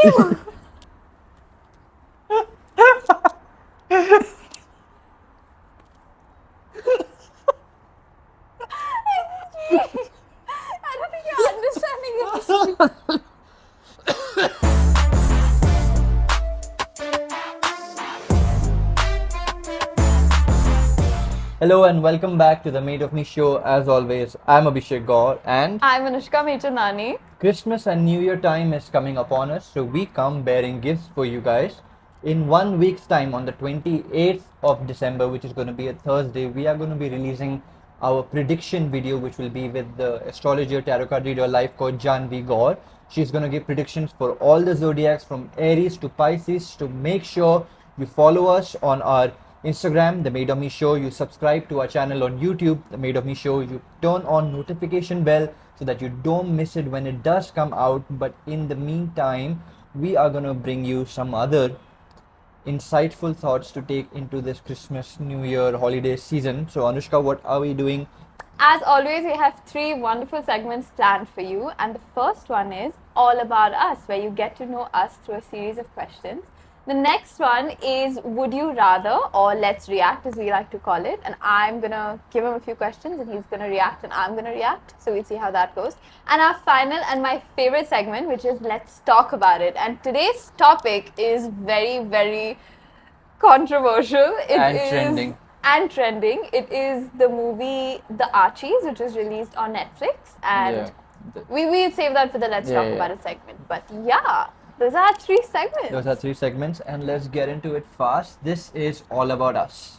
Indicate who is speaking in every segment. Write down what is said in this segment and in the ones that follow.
Speaker 1: you. I don't think you're understanding it.
Speaker 2: Hello and welcome back to the Made of Me show. As always, I'm Abhishek Gaur and
Speaker 1: I'm Anushka Nani.
Speaker 2: Christmas and New Year time is coming upon us, so we come bearing gifts for you guys. In 1 week's time, on the 28th of December, which is going to be a Thursday, we are going to be releasing our prediction video, which will be with the astrologer, tarot card reader, life coach Janvi Gaur. She's going to give predictions for all the zodiacs from Aries to Pisces. To make sure you follow us on our Instagram, The Made of Me Show. You subscribe to our channel on YouTube, The Made of Me Show. You turn on notification bell so that you don't miss it when it does come out. But in the meantime, we are gonna bring you some other insightful thoughts to take into this Christmas, New Year, holiday season. So Anushka, what are we doing?
Speaker 1: As always, we have 3 wonderful segments planned for you, and the first one is All About Us, where you get to know us through a series of questions. The next one is Would You Rather, or Let's React as we like to call it, and I'm gonna give him a few questions and he's gonna react and I'm gonna react, so we'll see how that goes. And our final and my favorite segment, which is Let's Talk About It, and today's topic is very, very controversial.
Speaker 2: Trending.
Speaker 1: And trending. It is the movie The Archies, which is released on Netflix, and we'll save that for the Let's Talk About It segment. But yeah, those are 3 segments.
Speaker 2: Those are 3 segments, and let's get into it fast. This is All About Us.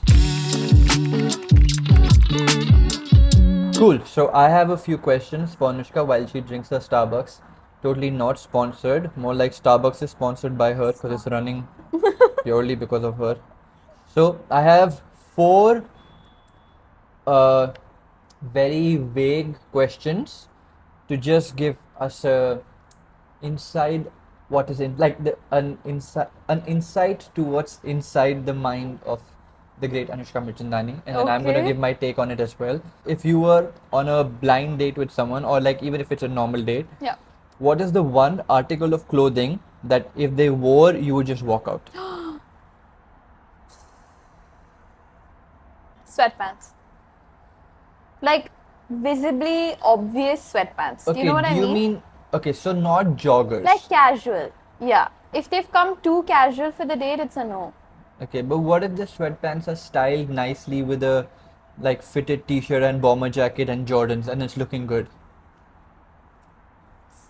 Speaker 2: Cool. So I have a few questions for Anushka while she drinks her Starbucks. Totally not sponsored. More like Starbucks is sponsored by her because it's running purely because of her. So I have 4 very vague questions to just give us a inside what is in like an insight to what's inside the mind of the great Anushka Mirchandani, and then I'm going to
Speaker 1: Okay.
Speaker 2: give my take on it as well. If you were on a blind date with someone, or like even if it's a normal date,
Speaker 1: Yeah.
Speaker 2: what is the one article of clothing that if they wore you would just walk out?
Speaker 1: Sweatpants. Like visibly obvious sweatpants. Do you know what I
Speaker 2: do you
Speaker 1: mean?
Speaker 2: mean okay, so not joggers?
Speaker 1: Like casual. Yeah. If they've come too casual for the date, it's a no.
Speaker 2: Okay, but what if the sweatpants are styled nicely with a like fitted t-shirt and bomber jacket and Jordans and it's looking good?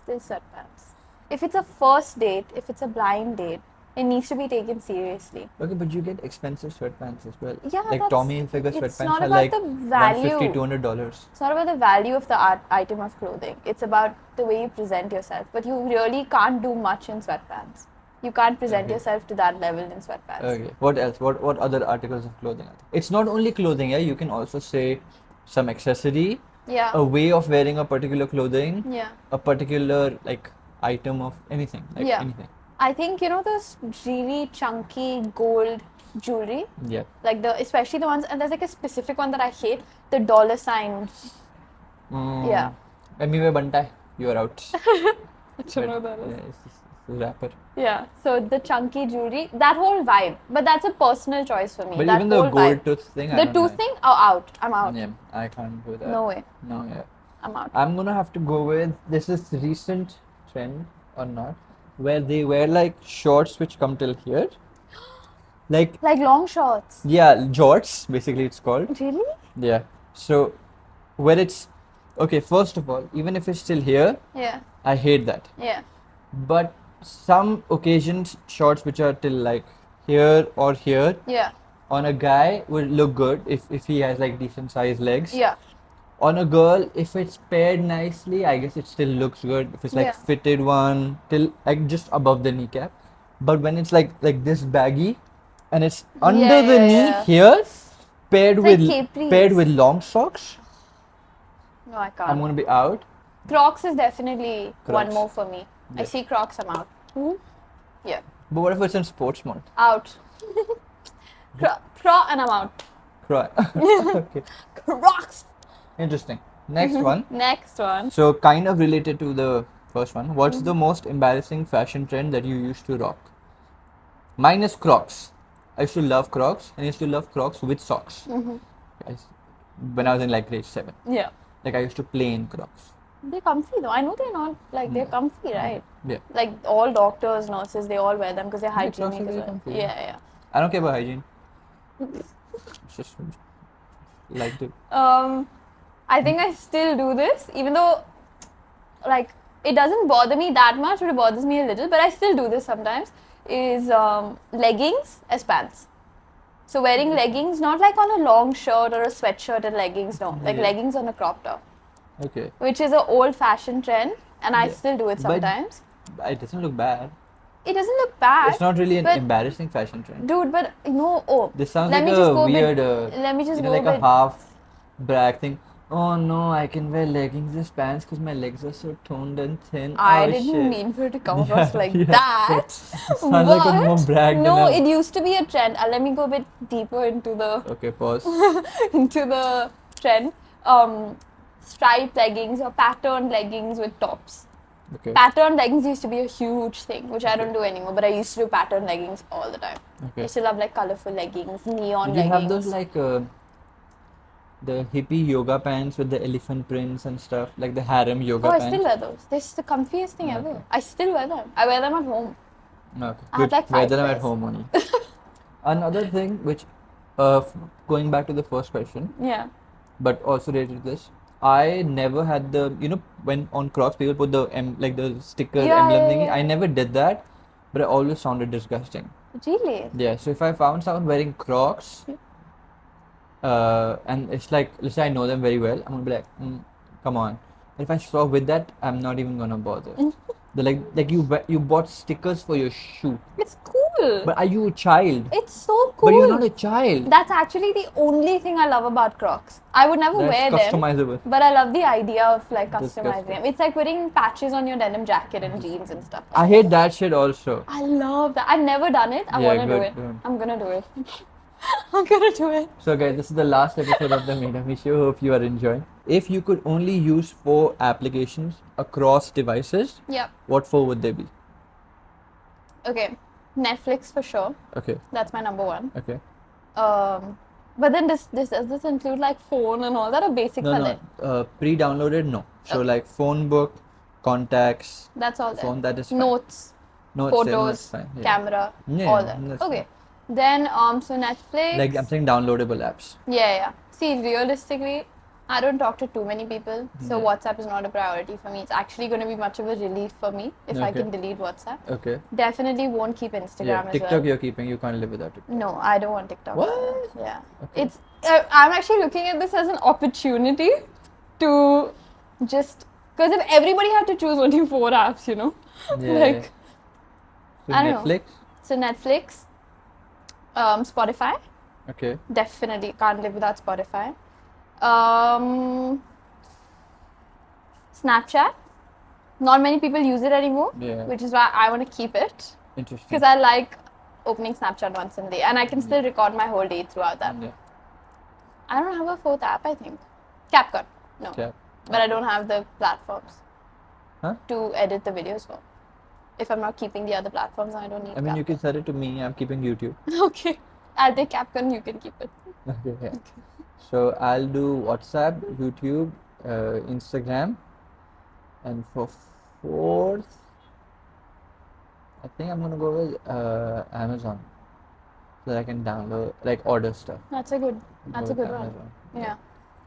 Speaker 1: Still sweatpants. If it's a first date, if it's a blind date, it needs to be taken seriously.
Speaker 2: Okay, but you get expensive sweatpants as well.
Speaker 1: Yeah,
Speaker 2: Like
Speaker 1: that's-
Speaker 2: Tommy Hilfiger
Speaker 1: it's
Speaker 2: sweatpants
Speaker 1: not
Speaker 2: are
Speaker 1: about
Speaker 2: like
Speaker 1: the value.
Speaker 2: $150, $200.
Speaker 1: It's not about the value of the item of clothing. It's about the way you present yourself. But you really can't do much in sweatpants. You can't present yourself to that level in sweatpants.
Speaker 2: Okay. What else? What other articles of clothing are there? It's not only clothing, yeah. You can also say some accessory,
Speaker 1: Yeah.
Speaker 2: a way of wearing a particular clothing,
Speaker 1: Yeah.
Speaker 2: a particular like item of anything, like
Speaker 1: Yeah.
Speaker 2: anything.
Speaker 1: I think those really chunky gold jewelry,
Speaker 2: Yeah.
Speaker 1: like especially the ones, and there's like a specific one that I hate, the dollar sign. Yeah.
Speaker 2: Let me wear bantai. You are out.
Speaker 1: I don't know that
Speaker 2: Yeah, it's a rapper.
Speaker 1: Yeah, so the chunky jewelry, that whole vibe. But that's a personal choice for me.
Speaker 2: But
Speaker 1: that
Speaker 2: even the
Speaker 1: whole
Speaker 2: gold
Speaker 1: vibe.
Speaker 2: tooth thing, I
Speaker 1: The
Speaker 2: don't
Speaker 1: tooth
Speaker 2: like.
Speaker 1: thing, out. I'm out.
Speaker 2: Yeah, I can't do that.
Speaker 1: No way.
Speaker 2: No, yeah.
Speaker 1: I'm out.
Speaker 2: I'm gonna have to go with this is recent trend or not, where they wear like shorts which come till here. Like
Speaker 1: Like long shorts.
Speaker 2: yeah, jorts basically it's called.
Speaker 1: Really?
Speaker 2: Yeah. So where it's okay, first of all, even if it's still here,
Speaker 1: Yeah.
Speaker 2: I hate that.
Speaker 1: Yeah.
Speaker 2: But some occasions shorts which are till like here or here
Speaker 1: Yeah.
Speaker 2: on a guy would look good if he has like decent sized legs.
Speaker 1: Yeah.
Speaker 2: On a girl, if it's paired nicely, I guess it still looks good. If it's like
Speaker 1: Yeah.
Speaker 2: fitted one till like just above the kneecap, but when it's like this baggy, and it's under the
Speaker 1: yeah,
Speaker 2: knee
Speaker 1: yeah.
Speaker 2: here, paired
Speaker 1: It's like
Speaker 2: with
Speaker 1: capris.
Speaker 2: paired with long socks,
Speaker 1: No, I can't.
Speaker 2: I'm gonna be out.
Speaker 1: Crocs is definitely one
Speaker 2: Crocs.
Speaker 1: more for me. I
Speaker 2: Yeah.
Speaker 1: see Crocs, I'm out. Yeah.
Speaker 2: But what if it's in sports mode?
Speaker 1: Out. Pro and I'm out.
Speaker 2: Right. Okay.
Speaker 1: Crocs.
Speaker 2: Interesting. Next one.
Speaker 1: Next one.
Speaker 2: So kind of related to the first one. What's the most embarrassing fashion trend that you used to rock? Mine is Crocs. I used to love Crocs, and I used to love Crocs with socks. When I was in like grade 7.
Speaker 1: Yeah.
Speaker 2: Like I used to play in Crocs.
Speaker 1: They're comfy though. I know they're not like they're comfy, right?
Speaker 2: Yeah.
Speaker 1: Like all doctors, nurses, they all wear them because they're
Speaker 2: Yeah, Crocs are
Speaker 1: hygienic as
Speaker 2: very
Speaker 1: well.
Speaker 2: comfy,
Speaker 1: Yeah, yeah.
Speaker 2: I don't care about hygiene. It's just like the
Speaker 1: I think I still do this, even though like it doesn't bother me that much, but it bothers me a little. But I still do this sometimes. Is leggings as pants. So wearing leggings, not like on a long shirt or a sweatshirt and leggings, no, like
Speaker 2: Yeah.
Speaker 1: leggings on a crop top,
Speaker 2: okay.
Speaker 1: which is an old-fashioned trend, and I
Speaker 2: Yeah.
Speaker 1: still do it
Speaker 2: But-
Speaker 1: sometimes.
Speaker 2: It doesn't look bad.
Speaker 1: It doesn't look bad.
Speaker 2: It's not really an
Speaker 1: but-
Speaker 2: embarrassing fashion trend.
Speaker 1: Dude, but oh,
Speaker 2: This sounds
Speaker 1: let
Speaker 2: like
Speaker 1: me
Speaker 2: a
Speaker 1: just go
Speaker 2: weird,
Speaker 1: let me just go
Speaker 2: like a
Speaker 1: with-
Speaker 2: half brag thing. Oh no, I can wear leggings as pants because my legs are so toned and thin.
Speaker 1: I
Speaker 2: Oh,
Speaker 1: didn't
Speaker 2: shit.
Speaker 1: mean for it to come across like
Speaker 2: yeah.
Speaker 1: that.
Speaker 2: It sounds like a more
Speaker 1: But
Speaker 2: brag
Speaker 1: no,
Speaker 2: than a...
Speaker 1: it used to be a trend. Let me go a bit deeper into the
Speaker 2: Okay, pause.
Speaker 1: into the trend. Striped leggings or patterned leggings with tops.
Speaker 2: Okay.
Speaker 1: Patterned leggings used to be a huge thing, which I don't do anymore. But I used to do patterned leggings all the time. I
Speaker 2: Okay.
Speaker 1: used to love like colorful leggings, neon
Speaker 2: Did you
Speaker 1: leggings.
Speaker 2: have those like the hippie yoga pants with the elephant prints and stuff, like the harem yoga
Speaker 1: Oh, I
Speaker 2: pants?
Speaker 1: still wear those. This is the comfiest thing ever.
Speaker 2: Okay.
Speaker 1: I still wear them. I wear them at home.
Speaker 2: Okay.
Speaker 1: I have
Speaker 2: Good.
Speaker 1: like
Speaker 2: Wear
Speaker 1: 5
Speaker 2: them at
Speaker 1: pairs.
Speaker 2: home only. Another thing which, going back to the first question,
Speaker 1: Yeah.
Speaker 2: but also related to this, I never had the, when on Crocs people put the like the sticker
Speaker 1: Yeah,
Speaker 2: emblem
Speaker 1: yeah,
Speaker 2: thingy.
Speaker 1: yeah.
Speaker 2: I never did that, but I always found it disgusting.
Speaker 1: Really?
Speaker 2: Yeah, so if I found someone wearing Crocs, and it's like, let's say I know them very well, I'm gonna be like, come on. But if I saw with that, I'm not even gonna bother. They're like you bought stickers for your shoe,
Speaker 1: It's cool.
Speaker 2: but are you a child?
Speaker 1: It's so cool.
Speaker 2: But you're not a child.
Speaker 1: That's actually the only thing I love about Crocs. I would never
Speaker 2: That's
Speaker 1: wear them,
Speaker 2: customizable.
Speaker 1: but I love the idea of like
Speaker 2: Disgusting.
Speaker 1: customizing them. It's like putting patches on your denim jacket and jeans and stuff.
Speaker 2: I hate that shit also.
Speaker 1: I love that. I've never done it. I
Speaker 2: Yeah,
Speaker 1: want to do
Speaker 2: good,
Speaker 1: it.
Speaker 2: good.
Speaker 1: I'm gonna do it. I'm gonna do it.
Speaker 2: So guys, this is the last episode of the Themadeofmeshow. Show. Hope you are enjoying. If you could only use 4 applications across devices,
Speaker 1: Yep.
Speaker 2: what 4 would they be?
Speaker 1: Okay. Netflix for sure.
Speaker 2: Okay,
Speaker 1: That's my number one.
Speaker 2: okay.
Speaker 1: But then does this include like phone and all that, or basic for that?
Speaker 2: No. Pre-downloaded, no. So
Speaker 1: Okay.
Speaker 2: like phone book, contacts,
Speaker 1: That's all there.
Speaker 2: phone, that is fine.
Speaker 1: Notes,
Speaker 2: Notes, yeah,
Speaker 1: photos,
Speaker 2: notes, fine. Yeah.
Speaker 1: camera,
Speaker 2: Yeah,
Speaker 1: all that.
Speaker 2: that's
Speaker 1: Okay. Then so Netflix.
Speaker 2: Like I'm saying downloadable apps.
Speaker 1: Yeah. See, realistically, I don't talk to too many people, so
Speaker 2: Yeah.
Speaker 1: WhatsApp is not a priority for me. It's actually going to be much of a relief for me if I
Speaker 2: Okay.
Speaker 1: can delete WhatsApp.
Speaker 2: Okay.
Speaker 1: Definitely won't keep Instagram
Speaker 2: Yeah,
Speaker 1: as
Speaker 2: TikTok
Speaker 1: well.
Speaker 2: you're keeping, you can't live without it.
Speaker 1: No, I don't want TikTok.
Speaker 2: What?
Speaker 1: Yeah.
Speaker 2: Okay.
Speaker 1: It's. I'm actually looking at this as an opportunity to just because if everybody had to choose only 4 apps,
Speaker 2: Yeah.
Speaker 1: like
Speaker 2: So
Speaker 1: I don't know.
Speaker 2: Netflix?
Speaker 1: so Netflix, Spotify.
Speaker 2: Okay.
Speaker 1: Definitely can't live without Spotify. Snapchat. Not many people use it anymore,
Speaker 2: Yeah.
Speaker 1: which is why I want to keep it
Speaker 2: Interesting.
Speaker 1: because I like opening Snapchat once in a day and I can still record my whole day throughout that.
Speaker 2: Yeah.
Speaker 1: I don't have a 4th app, I think. CapCut. No.
Speaker 2: Yeah.
Speaker 1: But I don't have the platforms
Speaker 2: Huh?
Speaker 1: to edit the videos for. If I'm not keeping the other platforms, I don't need
Speaker 2: I mean, you
Speaker 1: CapCut.
Speaker 2: can set it to me. I'm keeping YouTube.
Speaker 1: Okay. I'll take CapCut and you can keep it.
Speaker 2: Okay. Yeah. So I'll do WhatsApp, YouTube, Instagram, and for 4th, I think I'm gonna go with Amazon, so that I can download, like order stuff.
Speaker 1: That's a good
Speaker 2: Go
Speaker 1: one.
Speaker 2: with Amazon.
Speaker 1: Yeah.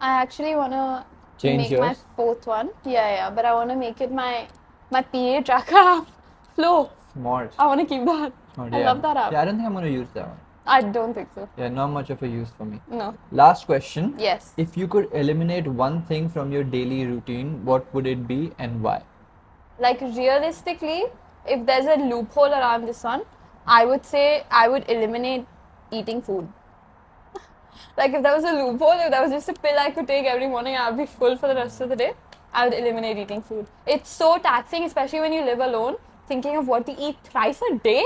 Speaker 1: I actually wanna
Speaker 2: Change
Speaker 1: make my
Speaker 2: yours?
Speaker 1: 4th one. Yeah, but I wanna make it my PA tracker app. Flow.
Speaker 2: Smart.
Speaker 1: I wanna keep that.
Speaker 2: Smart.
Speaker 1: I
Speaker 2: Yeah.
Speaker 1: love that app.
Speaker 2: Yeah, I don't think I'm gonna use that one.
Speaker 1: I don't think so.
Speaker 2: Yeah, not much of a use for me.
Speaker 1: No.
Speaker 2: Last question.
Speaker 1: Yes.
Speaker 2: If you could eliminate one thing from your daily routine, what would it be and why?
Speaker 1: Like realistically, if there's a loophole around this one, I would say I would eliminate eating food. Like if there was a loophole, if there was just a pill I could take every morning, I'd be full for the rest of the day. I would eliminate eating food. It's so taxing, especially when you live alone. Thinking of what to eat thrice a day.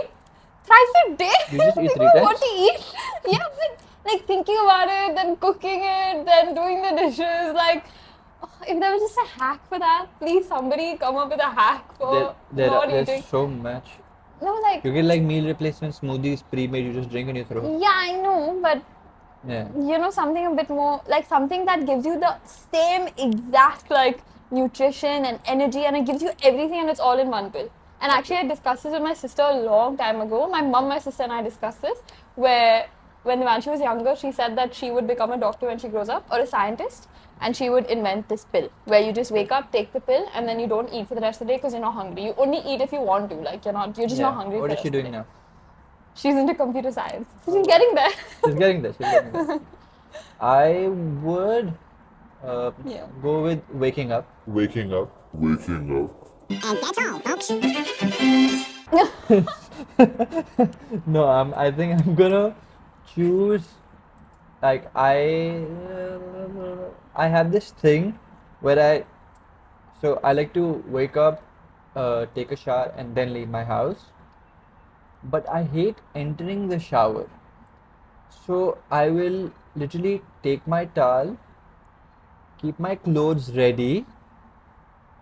Speaker 1: Thrice a day.
Speaker 2: You just eat
Speaker 1: Thinking
Speaker 2: 3
Speaker 1: of what
Speaker 2: times?
Speaker 1: to eat. Yeah, but like thinking about it, then cooking it, then doing the dishes. Like If there was just a hack for that, please somebody come up with a hack for not
Speaker 2: There's
Speaker 1: eating.
Speaker 2: so much.
Speaker 1: No, like,
Speaker 2: You get like meal replacement smoothies pre-made. You just drink and you throw.
Speaker 1: yeah, I know, but
Speaker 2: Yeah.
Speaker 1: you know, something a bit more, like something that gives you the same exact like nutrition and energy, and it gives you everything, and it's all in one pill. And actually, I discussed this with my sister a long time ago. My mom, my sister, and I discussed this, where when she was younger, she said that she would become a doctor when she grows up, or a scientist, and she would invent this pill where you just wake up, take the pill, and then you don't eat for the rest of the day because you're not hungry. You only eat if you want to, like you're just not hungry.
Speaker 2: What
Speaker 1: for
Speaker 2: is
Speaker 1: the
Speaker 2: she
Speaker 1: rest of the
Speaker 2: doing
Speaker 1: day.
Speaker 2: now?
Speaker 1: She's into computer science. She's getting there.
Speaker 2: She's getting there. She's getting there. I would
Speaker 1: Yeah.
Speaker 2: go with waking up.
Speaker 3: Waking up.
Speaker 4: And that's all, folks.
Speaker 2: No, I think I'm gonna choose. Like I have this thing where I like to wake up, take a shower, and then leave my house. But I hate entering the shower. So I will literally take my towel, keep my clothes ready,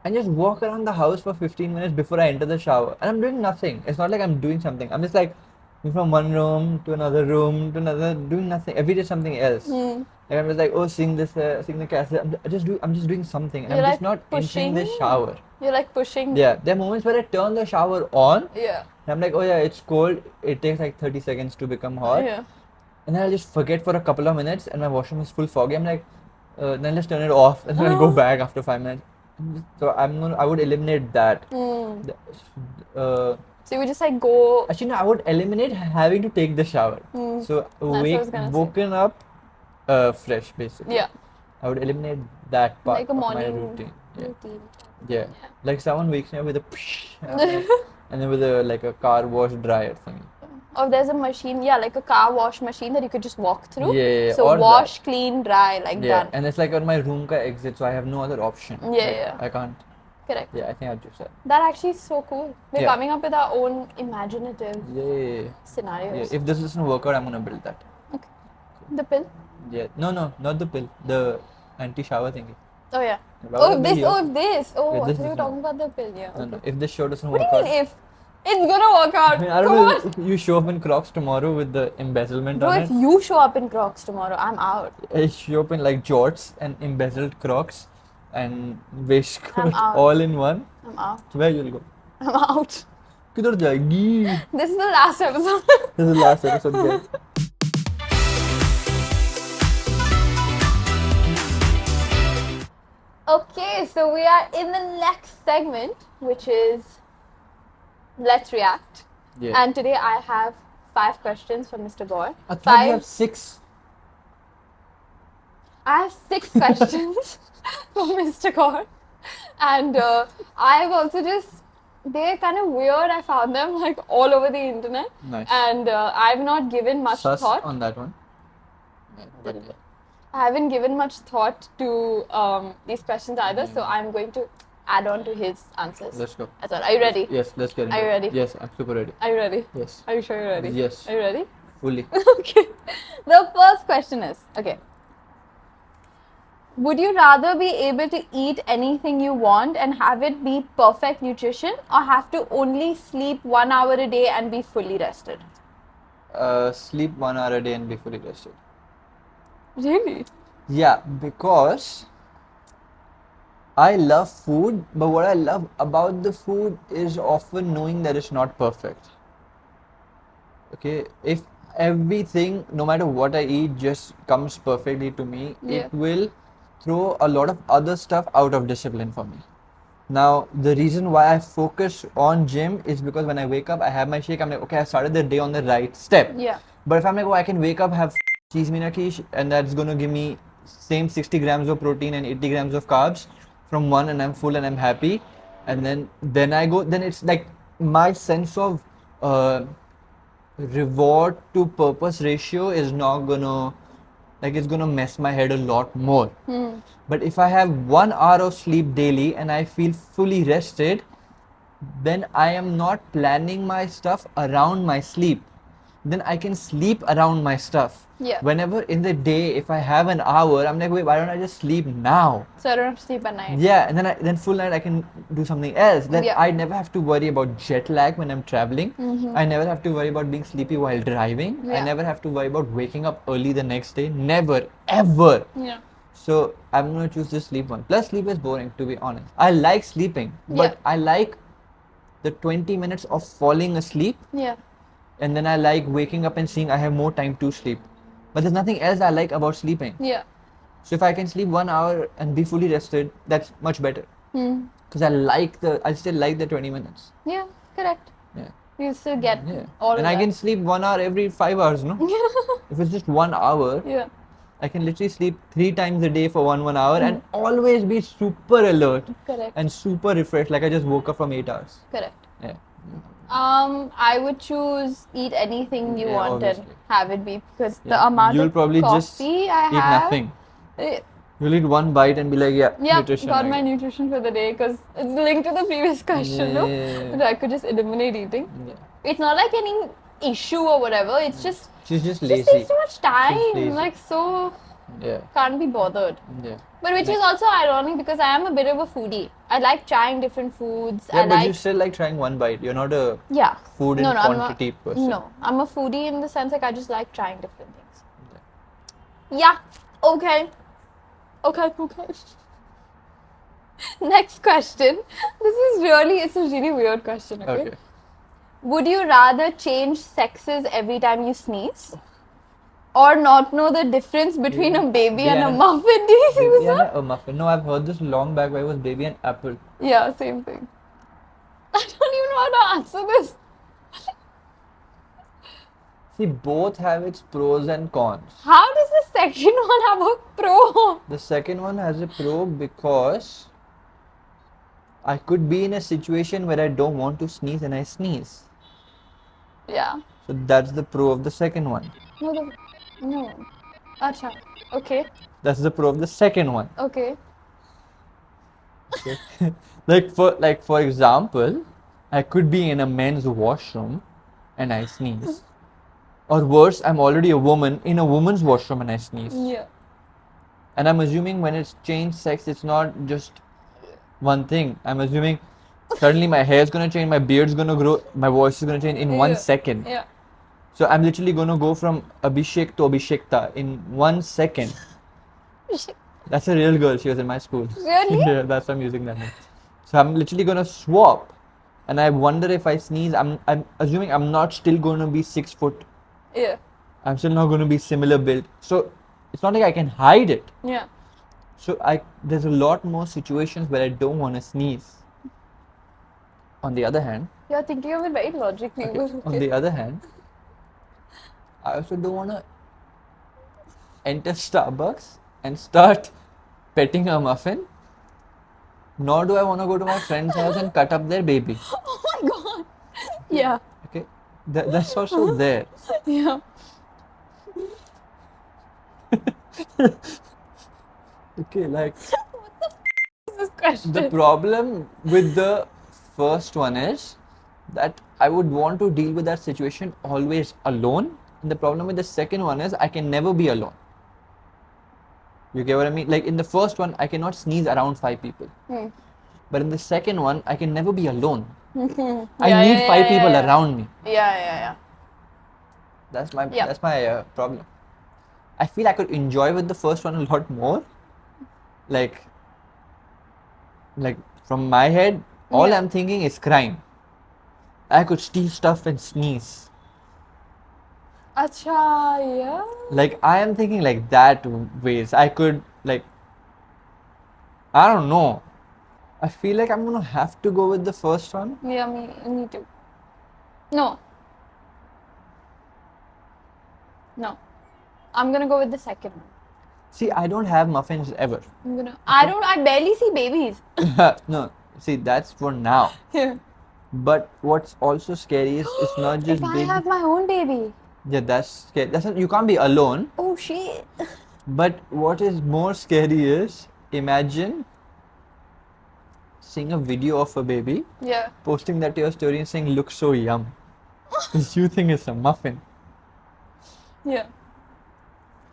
Speaker 2: and just walk around the house for 15 minutes before I enter the shower. And I'm doing nothing. It's not like I'm doing something. I'm just like going from one room to another, doing nothing. Every day something else. Like I'm just like, oh, sing this, sing the cassette. I'm just doing something, and
Speaker 1: You're
Speaker 2: I'm just
Speaker 1: like
Speaker 2: not entering the
Speaker 1: pushing.
Speaker 2: shower.
Speaker 1: You're like pushing.
Speaker 2: Yeah, there are moments where I turn the shower on,
Speaker 1: Yeah.
Speaker 2: and I'm like, oh yeah, it's cold. It takes like 30 seconds to become hot.
Speaker 1: Yeah.
Speaker 2: And then I'll just forget for a couple of minutes, and my washroom is full foggy. I'm like, then let's turn it off, and then I'll go back after 5 minutes. So I would eliminate that. The-
Speaker 1: So you would just like go.
Speaker 2: Actually, no, I would eliminate having to take the shower. So
Speaker 1: what I was gonna say.
Speaker 2: woken up, fresh basically.
Speaker 1: Yeah.
Speaker 2: I would eliminate that part
Speaker 1: Like a
Speaker 2: of my
Speaker 1: morning
Speaker 2: routine. Yeah.
Speaker 1: routine.
Speaker 2: Yeah. Like someone wakes me up with a and then with a car wash dryer thingy.
Speaker 1: Or there's a machine, yeah, like a car wash machine that you could just walk through.
Speaker 2: Yeah,
Speaker 1: So
Speaker 2: or that.
Speaker 1: wash, clean, dry, like
Speaker 2: Yeah,
Speaker 1: done.
Speaker 2: and it's like on my room ka exit, so I have no other option.
Speaker 1: Yeah,
Speaker 2: Like,
Speaker 1: yeah.
Speaker 2: I can't.
Speaker 1: Correct.
Speaker 2: Yeah, I think I'll choose that.
Speaker 1: That actually is so cool. We're
Speaker 2: Yeah.
Speaker 1: coming up with our own imaginative
Speaker 2: Yeah.
Speaker 1: scenarios.
Speaker 2: If this doesn't work out, I'm gonna build that.
Speaker 1: The pill?
Speaker 2: Yeah. No, not the pill. The anti-shower thingy.
Speaker 1: Oh yeah.
Speaker 2: Why
Speaker 1: Oh,
Speaker 2: would I
Speaker 1: this.
Speaker 2: be
Speaker 1: Oh,
Speaker 2: here?
Speaker 1: if this. Oh,
Speaker 2: Yeah,
Speaker 1: I
Speaker 2: this
Speaker 1: thought you were
Speaker 2: is
Speaker 1: talking about the pill. Yeah.
Speaker 2: No,
Speaker 1: Okay.
Speaker 2: no. If this show doesn't
Speaker 1: What
Speaker 2: work
Speaker 1: do you
Speaker 2: out,
Speaker 1: mean if? It's gonna work out.
Speaker 2: I mean, I don't
Speaker 1: Come
Speaker 2: know.
Speaker 1: on.
Speaker 2: If you show up in Crocs tomorrow with the embezzlement
Speaker 1: Bro,
Speaker 2: on
Speaker 1: if
Speaker 2: it.
Speaker 1: you show up in Crocs tomorrow, I'm out.
Speaker 2: I show up in like jorts and embezzled Crocs and waistcoat
Speaker 1: out.
Speaker 2: all in one.
Speaker 1: I'm out.
Speaker 2: Where you'll go?
Speaker 1: I'm out.
Speaker 2: किधर जाएगी?
Speaker 1: This is the last episode.
Speaker 2: This is the last episode, guys.
Speaker 1: Okay, so we are in the next segment, which is Let's React.
Speaker 2: Yeah.
Speaker 1: And today I have 5 questions from Mr. Gore.
Speaker 2: I thought you
Speaker 1: 5.
Speaker 2: have 6.
Speaker 1: I have 6 questions from Mr. Gore. And I've also they're kind of weird. I found them like all over the internet.
Speaker 2: Nice.
Speaker 1: And I've not given much
Speaker 2: Sus
Speaker 1: thought.
Speaker 2: on that one. Yeah, but yeah.
Speaker 1: I haven't given much thought to these questions either, so I'm going to add on to his answers.
Speaker 2: Let's go.
Speaker 1: That's all. Are you ready?
Speaker 2: Yes, let's get into
Speaker 1: Are you
Speaker 2: it.
Speaker 1: ready?
Speaker 2: Yes, I'm super ready.
Speaker 1: Are you ready?
Speaker 2: Yes.
Speaker 1: Are you sure you're ready?
Speaker 2: Yes.
Speaker 1: Are you ready?
Speaker 2: Fully.
Speaker 1: Okay. The first question is, okay. Would you rather be able to eat anything you want and have it be perfect nutrition, or have to only sleep 1 hour a day and be fully rested?
Speaker 2: Sleep 1 hour a day and be fully rested.
Speaker 1: Really?
Speaker 2: Yeah, because I love food, but what I love about the food is often knowing that it's not perfect. Okay, if everything, no matter what I eat, just comes perfectly to me,
Speaker 1: Yeah.
Speaker 2: it will throw a lot of other stuff out of discipline for me. Now, the reason why I focus on gym is because when I wake up, I have my shake, I'm like, okay, I started the day on the right step.
Speaker 1: Yeah.
Speaker 2: But if I'm like, oh, I can wake up, have cheese mina quiche, and that's gonna give me same 60 grams of protein and 80 grams of carbs from one, and I'm full and I'm happy. And then I go, then it's like my sense of reward to purpose ratio is not gonna, like, it's gonna mess my head a lot more. But if I have 1 hour of sleep daily and I feel fully rested, then I am not planning my stuff around my sleep. then I can sleep around my stuff.
Speaker 1: Yeah.
Speaker 2: Whenever in the day, if I have an hour, I'm like, wait, why don't I just sleep now?
Speaker 1: So I don't have to sleep at night.
Speaker 2: Yeah, and then full night I can do something else. Then
Speaker 1: Yeah.
Speaker 2: I never have to worry about jet lag when I'm traveling.
Speaker 1: Mhm.
Speaker 2: I never have to worry about being sleepy while driving. I
Speaker 1: Yeah.
Speaker 2: never have to worry about waking up early the next day. Never, ever.
Speaker 1: Yeah.
Speaker 2: So I'm gonna choose the sleep one. Plus, sleep is boring, to be honest. I like sleeping, but
Speaker 1: Yeah.
Speaker 2: I like the 20 minutes of falling asleep,
Speaker 1: Yeah.
Speaker 2: and then I like waking up and seeing I have more time to sleep. But there's nothing else I like about sleeping.
Speaker 1: Yeah.
Speaker 2: So if I can sleep 1 hour and be fully rested, that's much better.
Speaker 1: Hmm.
Speaker 2: Because I still like the 20 minutes.
Speaker 1: Yeah. Correct.
Speaker 2: Yeah.
Speaker 1: You still get
Speaker 2: Yeah.
Speaker 1: all
Speaker 2: And
Speaker 1: of
Speaker 2: I
Speaker 1: that.
Speaker 2: can sleep 1 hour every 5 hours, no? If it's just 1 hour,
Speaker 1: Yeah.
Speaker 2: I can literally sleep 3 times a day for one hour and always be super alert
Speaker 1: Correct.
Speaker 2: and super refreshed, like I just woke up from 8 hours.
Speaker 1: Correct.
Speaker 2: Yeah.
Speaker 1: I would choose eat anything you
Speaker 2: Yeah,
Speaker 1: want
Speaker 2: obviously.
Speaker 1: and have it be because the
Speaker 2: Yeah.
Speaker 1: amount
Speaker 2: You'll
Speaker 1: of
Speaker 2: probably just
Speaker 1: coffee I
Speaker 2: eat
Speaker 1: have.
Speaker 2: nothing.
Speaker 1: eh,
Speaker 2: You'll eat one bite and be like, yeah,
Speaker 1: Yeah,
Speaker 2: nutrition.
Speaker 1: got
Speaker 2: I
Speaker 1: my
Speaker 2: get.
Speaker 1: nutrition for the day because it's linked to the previous question, no?
Speaker 2: Yeah.
Speaker 1: But I could just eliminate eating.
Speaker 2: Yeah.
Speaker 1: It's not like any issue or whatever. It's just
Speaker 2: She's just
Speaker 1: just
Speaker 2: lazy.
Speaker 1: takes too much time.
Speaker 2: lazy.
Speaker 1: Like so,
Speaker 2: Yeah.
Speaker 1: can't be bothered.
Speaker 2: Yeah.
Speaker 1: But which is also ironic because I am a bit of a foodie. I like trying different foods.
Speaker 2: Yeah,
Speaker 1: I
Speaker 2: but
Speaker 1: like
Speaker 2: you still like trying one bite. You're not a
Speaker 1: yeah.
Speaker 2: food in
Speaker 1: No, no, I'm
Speaker 2: quantity
Speaker 1: not,
Speaker 2: person.
Speaker 1: no, I'm a foodie in the sense like I just like trying different things. Yeah. Okay. Okay. Next question. It's a really weird question. Okay.
Speaker 2: Okay.
Speaker 1: Would you rather change sexes every time you sneeze? Or not know the difference between a baby and a
Speaker 2: Yeah.
Speaker 1: muffin? Did you see this
Speaker 2: Baby
Speaker 1: one?
Speaker 2: and a muffin. No, I've heard this long back where it was baby and apple.
Speaker 1: Yeah, same thing. I don't even know how to answer this.
Speaker 2: See, both have its pros and cons.
Speaker 1: How does the second one have a pro?
Speaker 2: The second one has a pro because I could be in a situation where I don't want to sneeze and I sneeze.
Speaker 1: Yeah.
Speaker 2: So that's the pro of the second one.
Speaker 1: No. Acha. Okay.
Speaker 2: That's the pro of the second one.
Speaker 1: Okay.
Speaker 2: Like for example, I could be in a men's washroom and I sneeze. Or worse, I'm already a woman in a woman's washroom and I sneeze.
Speaker 1: Yeah.
Speaker 2: And I'm assuming when it's changed sex, it's not just one thing. I'm assuming suddenly my hair's gonna change, my beard's gonna grow, my voice is gonna change in 1 second.
Speaker 1: Yeah.
Speaker 2: So I'm literally gonna go from Abhishek to Abhishekta in 1 second. That's a real girl. She was in my school.
Speaker 1: Really?
Speaker 2: Yeah, that's why I'm using that name. So I'm literally gonna swap, and I wonder if I sneeze. I'm assuming I'm not still gonna be 6 foot.
Speaker 1: Yeah.
Speaker 2: I'm still not gonna be similar build. So it's not like I can hide it.
Speaker 1: Yeah.
Speaker 2: So there's a lot more situations where I don't want to sneeze. On the other hand,
Speaker 1: You're thinking of it very logically.
Speaker 2: okay,
Speaker 1: but
Speaker 2: on
Speaker 1: okay.
Speaker 2: the other hand, I also don't want to enter Starbucks and start petting a muffin. Nor do I want to go to my friend's house and cut up their baby.
Speaker 1: Oh my god. Yeah.
Speaker 2: Okay, that's also there.
Speaker 1: Yeah.
Speaker 2: Okay, like
Speaker 1: This question.
Speaker 2: the problem with the first one is that I would want to deal with that situation always alone. And the problem with the second one is I can never be alone. You get what I mean? Like in the first one, I cannot sneeze around 5 people. But in the second one, I can never be alone. I need 5 people around me.
Speaker 1: Yeah.
Speaker 2: That's my
Speaker 1: Yeah.
Speaker 2: problem. I feel I could enjoy with the first one a lot more. Like from my head, all
Speaker 1: Yeah.
Speaker 2: I'm thinking is crime. I could steal stuff and sneeze.
Speaker 1: Acha, yeah.
Speaker 2: Like I am thinking like that ways. I could like I don't know. I feel like I'm gonna have to go with the first one.
Speaker 1: Yeah, me too. No. I'm gonna go with the second one.
Speaker 2: See, I don't have muffins ever.
Speaker 1: I barely see babies.
Speaker 2: No, see that's for now.
Speaker 1: Yeah.
Speaker 2: But what's also scary is it's not just
Speaker 1: If I
Speaker 2: big.
Speaker 1: have my own baby.
Speaker 2: Yeah, that's scary. That's not, you can't be alone.
Speaker 1: Oh shit.
Speaker 2: But what is more scary is imagine seeing a video of a baby,
Speaker 1: Yeah.
Speaker 2: posting that to your story and saying, "Looks so yum," because you think it's a muffin.
Speaker 1: Yeah.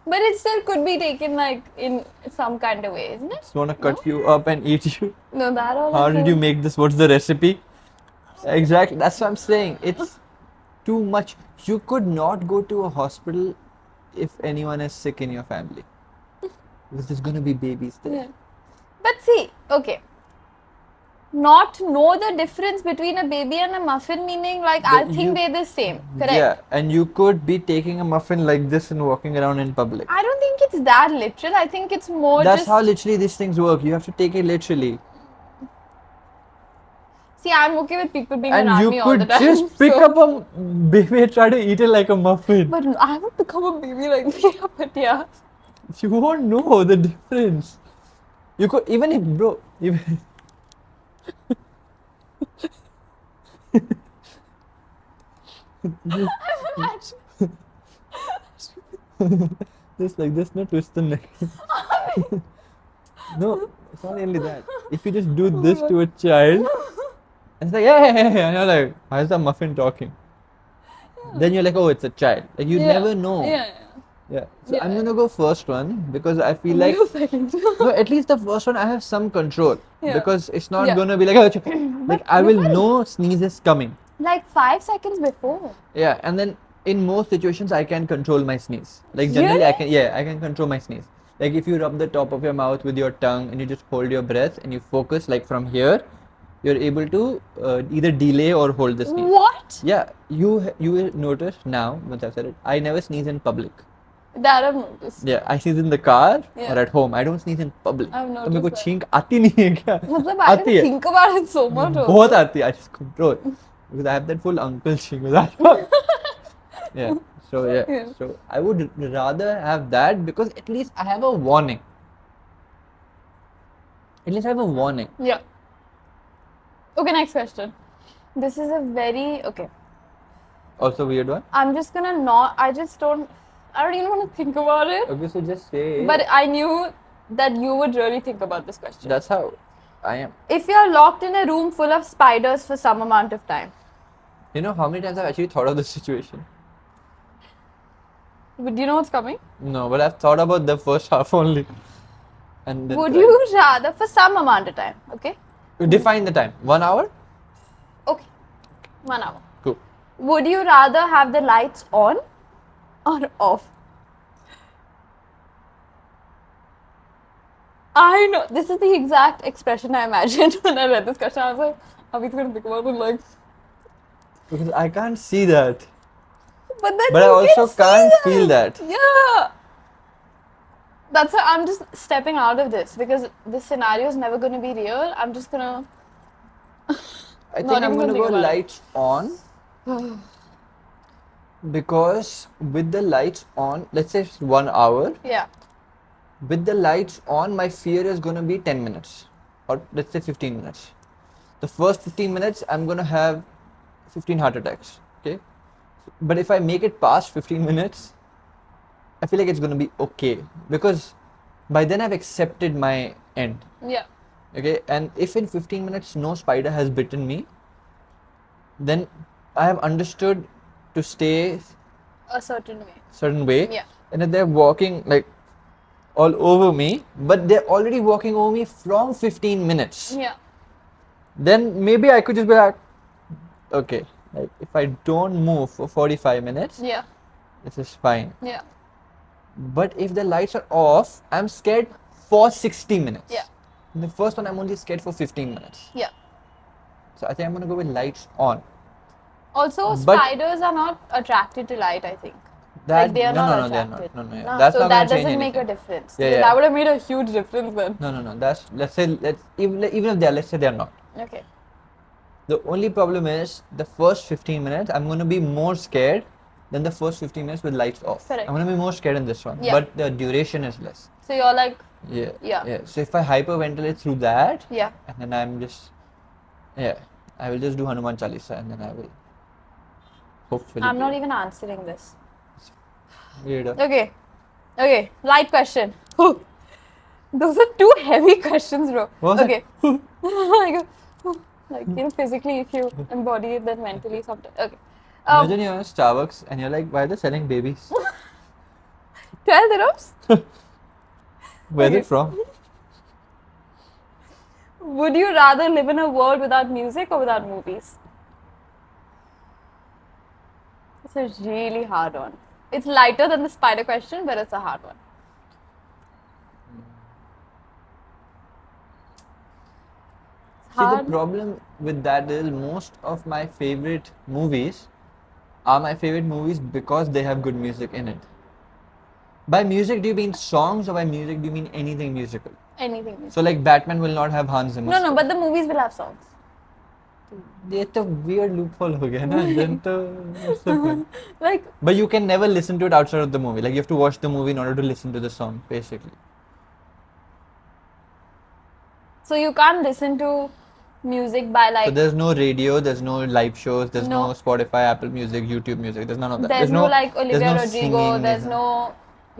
Speaker 1: But it still could be taken like in some kind of way, isn't it?
Speaker 2: Just want to cut you up and eat you.
Speaker 1: No, that all.
Speaker 2: How
Speaker 1: I
Speaker 2: did
Speaker 1: feel-
Speaker 2: you make this? What's the recipe? Exactly. That's what I'm saying. It's too much. You could not go to a hospital if anyone is sick in your family. Because there's gonna be babies there.
Speaker 1: Yeah. But see, okay. Not know the difference between a baby and a muffin, meaning like I
Speaker 2: But
Speaker 1: think
Speaker 2: you-
Speaker 1: they're the same. Correct.
Speaker 2: Yeah, and you could be taking a muffin like this and walking around in public.
Speaker 1: I don't think it's that literal. I think it's more
Speaker 2: That's
Speaker 1: just.
Speaker 2: how literally these things work. You have to take it literally.
Speaker 1: See, I'm okay with people being
Speaker 2: And
Speaker 1: around
Speaker 2: you
Speaker 1: me all the
Speaker 2: could
Speaker 1: time.
Speaker 2: just pick
Speaker 1: so-
Speaker 2: up a baby and try to eat it like a muffin.
Speaker 1: But I haven't become a baby like that. But yeah.
Speaker 2: You won't know the difference. You could, even if, bro, even. Just like this, no twist the neck. No, it's not only that. If you just do this to a child, it's like, hey, and you're like, why is the muffin talking? Then you're like, oh, it's a child. Like, you
Speaker 1: Yeah.
Speaker 2: never know.
Speaker 1: Yeah.
Speaker 2: Yeah. So
Speaker 1: Yeah.
Speaker 2: I'm gonna go first one because I feel like,
Speaker 1: Go second.
Speaker 2: no, at least the first one I have some control
Speaker 1: Yeah.
Speaker 2: because it's not
Speaker 1: Yeah.
Speaker 2: gonna be like, oh, like I will know sneezes coming.
Speaker 1: Like 5 seconds before.
Speaker 2: Yeah, and then in most situations I can control my sneeze. Like generally I can, yeah, I can control my sneeze. Like if you rub the top of your mouth with your tongue and you just hold your breath and you focus like from here, you're able to either delay or hold the sneeze.
Speaker 1: What?
Speaker 2: Yeah, you will notice now once I've said it. I never sneeze in public.
Speaker 1: That I've noticed.
Speaker 2: Yeah, I sneeze in the car
Speaker 1: Yeah.
Speaker 2: or at home. I don't sneeze in public.
Speaker 1: I've
Speaker 2: तो मेरे को
Speaker 1: noticed that.
Speaker 2: छींक आती नहीं है क्या?
Speaker 1: मतलब I
Speaker 2: आती
Speaker 1: didn't
Speaker 2: है.
Speaker 1: think about it so much.
Speaker 2: बहुत आती है. I just control because I have that full uncle chink. Yeah. So yeah.
Speaker 1: Yeah.
Speaker 2: So I would rather have that because at least I have a warning. At least I have a warning.
Speaker 1: Yeah. Okay, next question. This is a very okay.
Speaker 2: Also weird one.
Speaker 1: I'm just gonna not. I don't even want to think about it.
Speaker 2: Okay, so just say.
Speaker 1: But I knew that you would really think about this question.
Speaker 2: That's how I am.
Speaker 1: If you're locked in a room full of spiders for some amount of time,
Speaker 2: You know how many times I've actually thought of this situation?
Speaker 1: would you know what's coming?
Speaker 2: No, but I've thought about the first half only. And then
Speaker 1: Would
Speaker 2: tried.
Speaker 1: you rather for some amount of time? Okay.
Speaker 2: Define the time. 1 hour?
Speaker 1: Okay. 1 hour.
Speaker 2: Cool.
Speaker 1: Would you rather have the lights on or off? I know. This is the exact expression I imagined when I read this question. I was like, are we going to think about it like...
Speaker 2: Because I can't see that.
Speaker 1: But then
Speaker 2: But I
Speaker 1: you
Speaker 2: also
Speaker 1: can see
Speaker 2: can't feel that.
Speaker 1: Yeah. That's why I'm just stepping out of this because this scenario is never going to be real. I'm just going to...
Speaker 2: I think
Speaker 1: Not
Speaker 2: I'm
Speaker 1: even
Speaker 2: gonna
Speaker 1: gonna
Speaker 2: go
Speaker 1: think about it.
Speaker 2: lights on. Because with the lights on, let's say it's 1 hour.
Speaker 1: Yeah.
Speaker 2: With the lights on, my fear is gonna be 10 minutes. Or let's say 15 minutes. The first 15 minutes, I'm gonna have 15 heart attacks. Okay? But if I make it past 15 minutes, I feel like it's gonna be okay. Because by then I've accepted my end.
Speaker 1: Yeah.
Speaker 2: Okay, and if in 15 minutes no spider has bitten me, then I have understood to stay
Speaker 1: A certain way.
Speaker 2: certain way.
Speaker 1: Yeah.
Speaker 2: And if they're walking like all over me, but they're already walking over me from 15 minutes,
Speaker 1: Yeah.
Speaker 2: then maybe I could just be like, okay, like if I don't move for 45 minutes,
Speaker 1: Yeah.
Speaker 2: this is fine.
Speaker 1: Yeah.
Speaker 2: But if the lights are off, I'm scared for 60 minutes.
Speaker 1: Yeah.
Speaker 2: The first one, I'm only scared for 15 minutes.
Speaker 1: Yeah.
Speaker 2: So I think I'm gonna go with lights on.
Speaker 1: Also,
Speaker 2: But-
Speaker 1: spiders are not attracted to light, I think.
Speaker 2: That,
Speaker 1: Like they are
Speaker 2: no,
Speaker 1: not
Speaker 2: no, no, they're
Speaker 1: attracted.
Speaker 2: not. No, no, yeah.
Speaker 1: No,
Speaker 2: That's
Speaker 1: so
Speaker 2: not
Speaker 1: that
Speaker 2: gonna change
Speaker 1: doesn't make a
Speaker 2: anything.
Speaker 1: difference.
Speaker 2: Yeah,
Speaker 1: Because
Speaker 2: yeah.
Speaker 1: that would have made a huge difference then.
Speaker 2: No, no, no. That's even if they are, let's say they are not.
Speaker 1: Okay.
Speaker 2: The only problem is the first 15 minutes. I'm gonna be more scared than the first 15 minutes with lights off.
Speaker 1: Correct.
Speaker 2: I'm gonna be more scared in this one.
Speaker 1: Yeah.
Speaker 2: But the duration is less.
Speaker 1: So you're like,
Speaker 2: Yeah.
Speaker 1: Yeah.
Speaker 2: So if I hyperventilate through that,
Speaker 1: yeah.
Speaker 2: and then I'm just, I will just do Hanuman Chalisa, and then I will hopefully.
Speaker 1: I'm not even answering this.
Speaker 2: Weird.
Speaker 1: Okay. Okay. Light question. Those are two heavy questions, bro.
Speaker 2: What was
Speaker 1: okay. like, physically, if you embody it, then mentally sometimes. Okay.
Speaker 2: Imagine you're in Starbucks and you're like, why are they selling babies?
Speaker 1: 12 dirhams?
Speaker 2: Where's
Speaker 1: Okay.
Speaker 2: it from?
Speaker 1: Would you rather live in a world without music or without movies? It's a really hard one. It's lighter than the spider question, but it's a hard one.
Speaker 2: See, the
Speaker 1: Hard.
Speaker 2: problem with that is most of my favorite movies are my favorite movies because they have good music in it. By music, do you mean songs or by music, do you mean anything musical?
Speaker 1: Anything. Music.
Speaker 2: So, like Batman will not have Hans Zimmer.
Speaker 1: No, but the movies will have songs.
Speaker 2: ये तो weird loophole हो गया ना. Then तो what's the point?
Speaker 1: Like,
Speaker 2: But you can never listen to it outside of the movie. Like you have to watch the movie in order to listen to the song, basically.
Speaker 1: so you can't listen to music by
Speaker 2: So
Speaker 1: like.
Speaker 2: there's no radio, there's no live shows, there's no
Speaker 1: No.
Speaker 2: Spotify, Apple Music, YouTube Music. There's none of that.
Speaker 1: There's no like
Speaker 2: there's
Speaker 1: Olivia
Speaker 2: no
Speaker 1: Rodrigo.
Speaker 2: singing,
Speaker 1: There's no,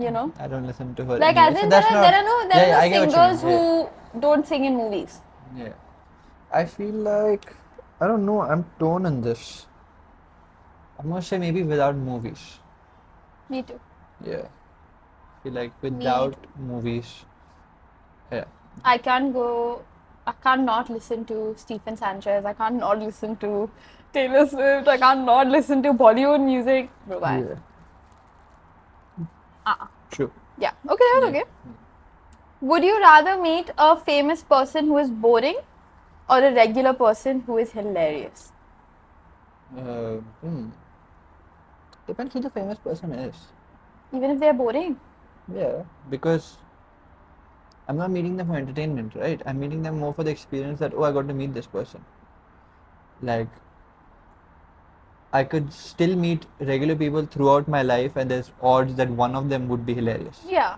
Speaker 1: you know.
Speaker 2: I don't listen to her.
Speaker 1: Like
Speaker 2: anyway,
Speaker 1: as
Speaker 2: so
Speaker 1: in
Speaker 2: that's
Speaker 1: there are no
Speaker 2: yeah, I get what you
Speaker 1: singers
Speaker 2: mean.
Speaker 1: who don't sing in movies.
Speaker 2: Yeah. I feel like I don't know. I'm torn in this. I'm gonna say maybe without movies.
Speaker 1: Me too.
Speaker 2: Yeah. I feel like without movies. Yeah.
Speaker 1: I can't not listen to Stephen Sanchez. I can't not listen to Taylor Swift. I can't not listen to Bollywood music. Bye.
Speaker 2: True.
Speaker 1: Yeah. Okay, that's
Speaker 2: Yeah.
Speaker 1: okay. Would you rather meet a famous person who is boring or a regular person who is hilarious?
Speaker 2: Depends who the famous person is.
Speaker 1: Even if they're boring.
Speaker 2: Yeah, because I'm not meeting them for entertainment, right? I'm meeting them more for the experience that, oh, I got to meet this person. Like, I could still meet regular people throughout my life, and there's odds that one of them would be hilarious.
Speaker 1: Yeah.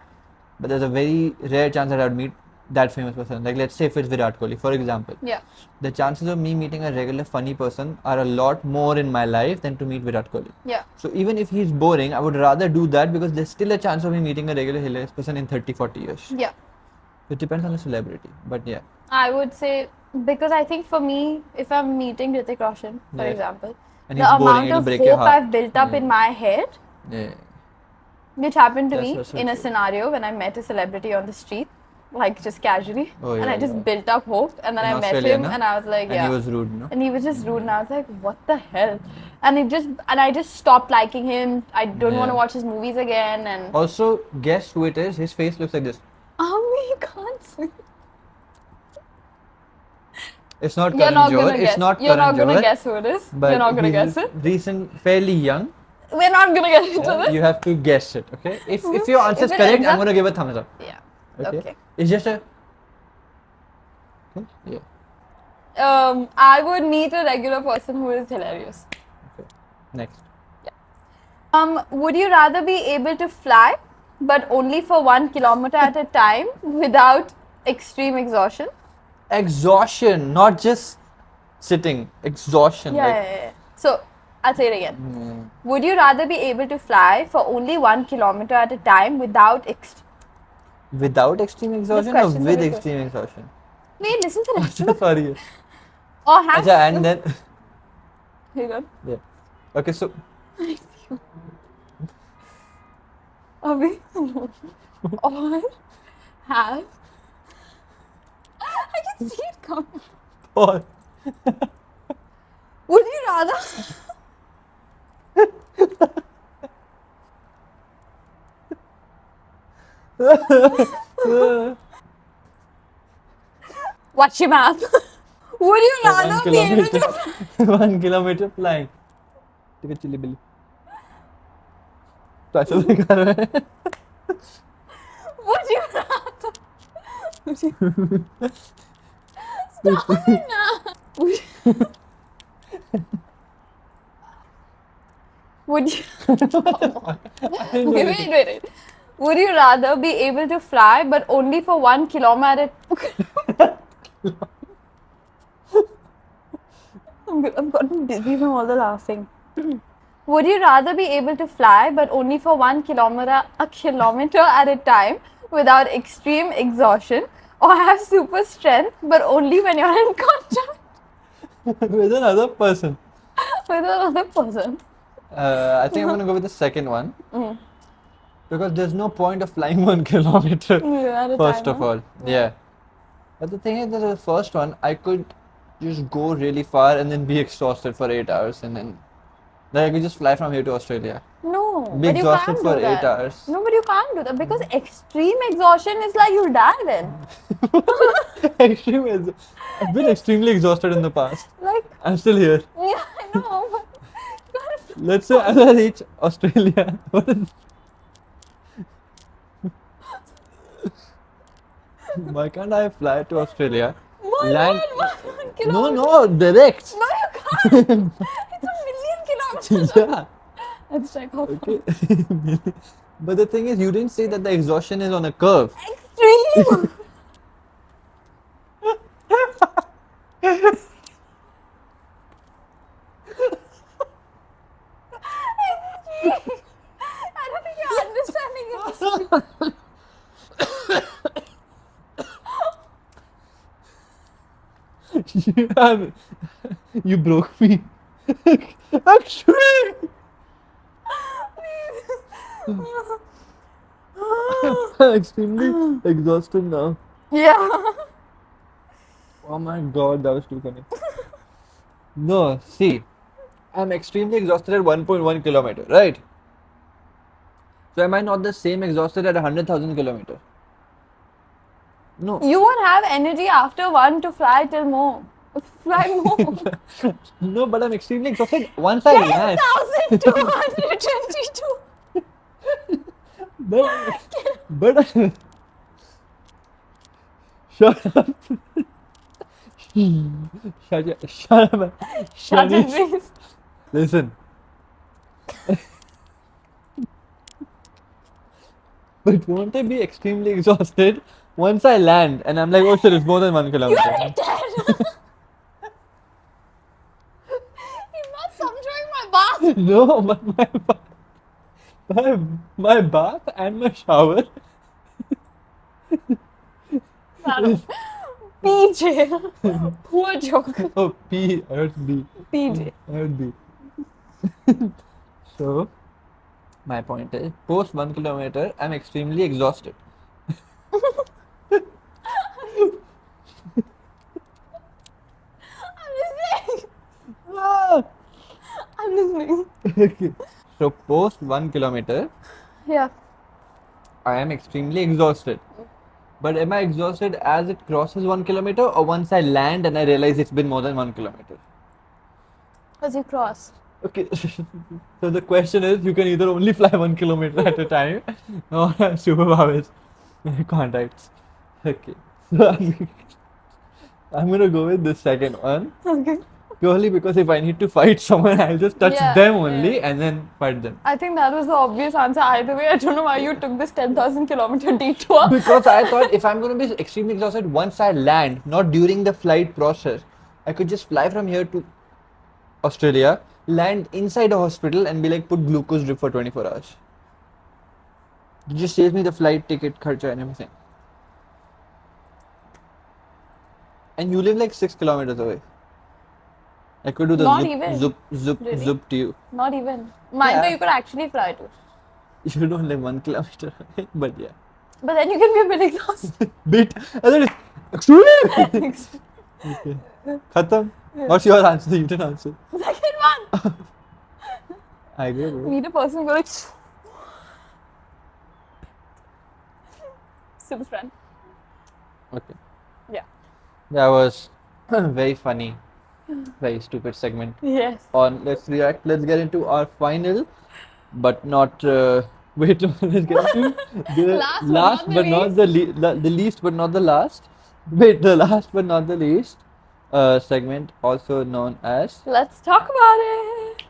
Speaker 2: But there's a very rare chance that I would meet that famous person. Like, let's say if it's Virat Kohli, for example.
Speaker 1: Yeah.
Speaker 2: The chances of me meeting a regular funny person are a lot more in my life than to meet Virat Kohli.
Speaker 1: Yeah.
Speaker 2: So even if he's boring, I would rather do that because there's still a chance of me meeting a regular hilarious person in 30, 40 years.
Speaker 1: Yeah.
Speaker 2: It depends on the celebrity, but yeah.
Speaker 1: I would say, because I think for me, if I'm meeting Hrithik Roshan, for
Speaker 2: Yeah.
Speaker 1: example,
Speaker 2: And
Speaker 1: the
Speaker 2: he's boring,
Speaker 1: amount
Speaker 2: it'll
Speaker 1: of
Speaker 2: break your
Speaker 1: hope
Speaker 2: heart.
Speaker 1: I've built up in my head,
Speaker 2: Yeah.
Speaker 1: which happened to
Speaker 2: That's
Speaker 1: me
Speaker 2: also
Speaker 1: in a
Speaker 2: true.
Speaker 1: scenario when I met a celebrity on the street, like just casually,
Speaker 2: Oh,
Speaker 1: and
Speaker 2: yeah,
Speaker 1: I just
Speaker 2: yeah.
Speaker 1: built up hope, and then
Speaker 2: In
Speaker 1: I met
Speaker 2: Australia,
Speaker 1: him,
Speaker 2: no?
Speaker 1: and I was like,
Speaker 2: And
Speaker 1: yeah.
Speaker 2: he was rude, no?
Speaker 1: And he was just rude, and I was like, what the hell? And I just stopped liking him. I don't want to
Speaker 2: Yeah.
Speaker 1: watch his movies again, and
Speaker 2: Also, guess who it is? His face looks like this.
Speaker 1: you can't see.
Speaker 2: It's not
Speaker 1: You're
Speaker 2: Karan
Speaker 1: not
Speaker 2: Johar.
Speaker 1: gonna
Speaker 2: It's
Speaker 1: guess.
Speaker 2: not
Speaker 1: You're not
Speaker 2: Karan
Speaker 1: gonna
Speaker 2: Johar,
Speaker 1: guess who it is.
Speaker 2: but
Speaker 1: You're not gonna
Speaker 2: he's
Speaker 1: guess it.
Speaker 2: recent, fairly young.
Speaker 1: We're not gonna get into
Speaker 2: Yeah,
Speaker 1: this.
Speaker 2: you have to guess it, okay? If your answer is
Speaker 1: If it
Speaker 2: correct,
Speaker 1: ends
Speaker 2: I'm
Speaker 1: up-
Speaker 2: gonna give a thumbs up.
Speaker 1: Yeah.
Speaker 2: Okay?
Speaker 1: Okay.
Speaker 2: It's just a. Okay? Yeah.
Speaker 1: I would meet a regular person who is hilarious.
Speaker 2: Okay. Next.
Speaker 1: Would you rather be able to fly, but only for 1 kilometer at a time without extreme exhaustion?
Speaker 2: Exhaustion, not just sitting. Exhaustion.
Speaker 1: Yeah,
Speaker 2: like,
Speaker 1: yeah, yeah. So, I'll say it again.
Speaker 2: mm,
Speaker 1: Would you rather be able to fly for only 1 kilometer at a time without
Speaker 2: without extreme exhaustion or
Speaker 1: question's a
Speaker 2: with
Speaker 1: big
Speaker 2: extreme exhaustion?
Speaker 1: Wait, listen to that.
Speaker 2: Sorry.
Speaker 1: Or have
Speaker 2: Acha, and then.
Speaker 1: Hang on.
Speaker 2: Yeah. Okay, so.
Speaker 1: Abhi, no. Or have. I can see it coming.
Speaker 2: Or.
Speaker 1: Would you rather? Watch your mouth. Would you rather be able to?
Speaker 2: 1 kilometer flying. ठीक है chilli बिल्ली तो ऐसा तो कर रहा है
Speaker 1: Would you rather? Would you? Stop it now. Would you? Okay, wait. Would you rather be able to fly but only for 1 kilometer? I've gotten dizzy from all the laughing. Would you rather be able to fly but only for 1 kilometer at a time without extreme exhaustion, or have super strength but only when you're in contact
Speaker 2: with another person.
Speaker 1: with another person?
Speaker 2: I think I'm gonna go with the second one. Because there's no point of flying 1 kilometer.
Speaker 1: At a
Speaker 2: First
Speaker 1: time,
Speaker 2: of
Speaker 1: no?
Speaker 2: all, yeah. But the thing is that the first one, I could just go really far and then be exhausted for 8 hours, and then like I could just fly from here to Australia.
Speaker 1: No,
Speaker 2: Be
Speaker 1: but you
Speaker 2: exhausted
Speaker 1: can't
Speaker 2: for
Speaker 1: do
Speaker 2: 8
Speaker 1: that.
Speaker 2: hours.
Speaker 1: No, but you can't do that because extreme exhaustion is like you'll die then.
Speaker 2: I've been extremely exhausted in the past.
Speaker 1: Like,
Speaker 2: I'm still here.
Speaker 1: yeah, I know, but you gotta
Speaker 2: Let's say as I reach Australia. What is- Why can't I fly to Australia?
Speaker 1: One,
Speaker 2: Land.
Speaker 1: one
Speaker 2: No,
Speaker 1: kilometer.
Speaker 2: direct.
Speaker 1: No, you can't. It's 1,000,000 kilometers.
Speaker 2: Yeah.
Speaker 1: Let's check how far.
Speaker 2: Okay. But the thing is, you didn't say that the exhaustion is on a curve.
Speaker 1: Extreme. I don't think you're understanding it.
Speaker 2: You broke me. Actually, I'm extremely exhausted now.
Speaker 1: Yeah.
Speaker 2: Oh my god, that was too funny. No, see, I'm extremely exhausted at 1.1 kilometer, right? So am I not the same exhausted at 100,000 kilometer? No.
Speaker 1: You won't have energy after one to fly till more. Fly more.
Speaker 2: No, but I'm extremely exhausted once I land.
Speaker 1: 10,222.
Speaker 2: But shut up. Shut up.
Speaker 1: Shut it,
Speaker 2: it.
Speaker 1: please.
Speaker 2: Listen. But won't I be extremely exhausted once I land and I'm like, oh shit, it's more than 1
Speaker 1: You're
Speaker 2: kilometer.
Speaker 1: already dead. You're not subduing my bath.
Speaker 2: No, but my bath and my shower.
Speaker 1: PJ. Poor joke.
Speaker 2: Oh, P, I heard B.
Speaker 1: PJ.
Speaker 2: I heard B. So, my point is, post 1 kilometer, I'm extremely exhausted.
Speaker 1: I'm listening.
Speaker 2: Ah!
Speaker 1: I'm listening.
Speaker 2: Okay. So, post 1 kilometer,
Speaker 1: Yeah.
Speaker 2: I am extremely exhausted. But am I exhausted as it crosses 1 kilometer or once I land and I realize it's been more than 1 kilometer?
Speaker 1: As you cross.
Speaker 2: Okay, so the question is, you can either only fly 1 kilometer at a time or have superpowers contacts. Okay, so I'm gonna go with the second one
Speaker 1: Okay.
Speaker 2: purely because if I need to fight someone, I'll just touch
Speaker 1: Yeah,
Speaker 2: them only
Speaker 1: yeah.
Speaker 2: and then fight them.
Speaker 1: I think that was the obvious answer either way. I don't know why you took this 10,000 kilometer detour.
Speaker 2: Because I thought if I'm gonna be extremely exhausted once I land, not during the flight process, I could just fly from here to Australia, land inside a hospital and be like, put glucose drip for 24 hours. It just saves me the flight ticket, kharcha and everything. And you live like 6 kilometers away. I could do the
Speaker 1: Not
Speaker 2: zoop,
Speaker 1: even.
Speaker 2: zoop, zoop,
Speaker 1: Really?
Speaker 2: zoop to you.
Speaker 1: Not even. Mine
Speaker 2: Yeah.
Speaker 1: though you could actually fly to.
Speaker 2: You don't live 1 kilometer away, but yeah.
Speaker 1: But then you can be a bit exhausted.
Speaker 2: Bit. And then it's extreme. Okay. Khatam. What's your answer? You didn't answer.
Speaker 1: Second one.
Speaker 2: I agree. Bro.
Speaker 1: Meet a person go like super friend.
Speaker 2: Okay.
Speaker 1: Yeah.
Speaker 2: That was very funny, very stupid segment.
Speaker 1: Yes.
Speaker 2: On let's react. Let's get into our final, but not. Wait, let's get into the
Speaker 1: Last but not the
Speaker 2: the least, but not the last. Wait, the last but not the least segment, also known as.
Speaker 1: Let's talk about it.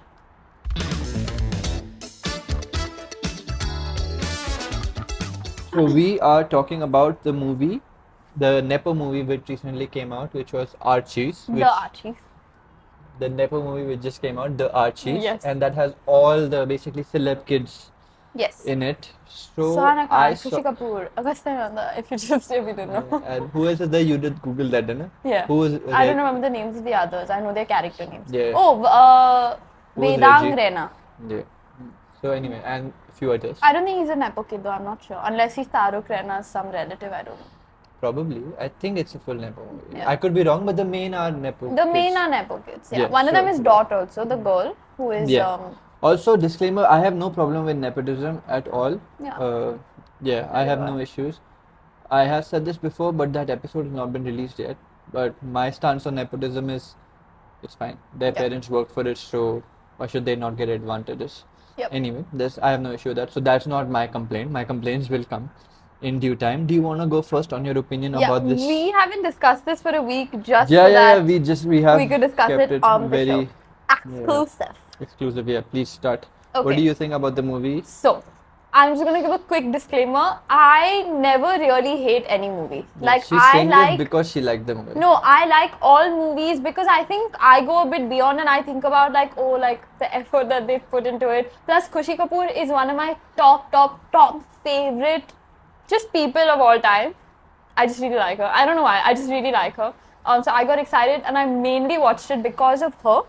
Speaker 2: So we are talking about the movie, the nepo movie which recently came out, which was Archie's. Which,
Speaker 1: The Archies.
Speaker 2: the nepo movie which just came out, the Archies,
Speaker 1: Yes.
Speaker 2: and that has all the basically celeb kids
Speaker 1: Yes.
Speaker 2: in it. So
Speaker 1: Sana
Speaker 2: I
Speaker 1: Khan,
Speaker 2: saw.
Speaker 1: Shashi Kapoor, Agastya Nanda, if you just if you don't know.
Speaker 2: And who else is there? You did Google that, didn't you?
Speaker 1: Yeah.
Speaker 2: Who was
Speaker 1: I
Speaker 2: there?
Speaker 1: don't remember the names of the others. I know their character names.
Speaker 2: Yeah.
Speaker 1: Oh,
Speaker 2: Who was
Speaker 1: Vedang
Speaker 2: Reggie?
Speaker 1: Rena.
Speaker 2: Yeah. So anyway, and a few others.
Speaker 1: I don't think he's a nepo kid though. I'm not sure. Unless he's Taro Krena's some relative. I don't know.
Speaker 2: Probably. I think it's a full nepo movie.
Speaker 1: Yeah.
Speaker 2: I could be wrong, but the main are nepo
Speaker 1: The main
Speaker 2: kids.
Speaker 1: are nepo kids. Yeah.
Speaker 2: Yeah,
Speaker 1: One of them
Speaker 2: sure.
Speaker 1: is Dot also, the girl who is
Speaker 2: Yeah. Also, disclaimer: I have no problem with nepotism at all.
Speaker 1: Yeah.
Speaker 2: Yeah, I have no issues. I have said this before, but that episode has not been released yet. But my stance on nepotism is, it's fine. Their
Speaker 1: Yeah.
Speaker 2: parents worked for it, so why should they not get advantages?
Speaker 1: Yep.
Speaker 2: Anyway, I have no issue with that. So that's not my complaint. My complaints will come in due time. Do you want to go first on your opinion
Speaker 1: Yeah,
Speaker 2: about this?
Speaker 1: we haven't discussed this for a week just
Speaker 2: Yeah,
Speaker 1: so
Speaker 2: yeah,
Speaker 1: that
Speaker 2: we have
Speaker 1: we could discuss
Speaker 2: kept
Speaker 1: it on the
Speaker 2: very
Speaker 1: show. Exclusive.
Speaker 2: exclusive. Yeah, please start. What
Speaker 1: Okay.
Speaker 2: do you think about the movie?
Speaker 1: So, I'm just gonna give a quick disclaimer. I never really hate any movie. Like
Speaker 2: She's
Speaker 1: I
Speaker 2: saying it
Speaker 1: like
Speaker 2: because she liked the movie.
Speaker 1: no, I like all movies because I think I go a bit beyond and I think about like the effort that they've put into it. Plus, Khushi Kapoor is one of my top favorite just people of all time. I just really like her. I don't know why. I just really like her. So I got excited and I mainly watched it because of her.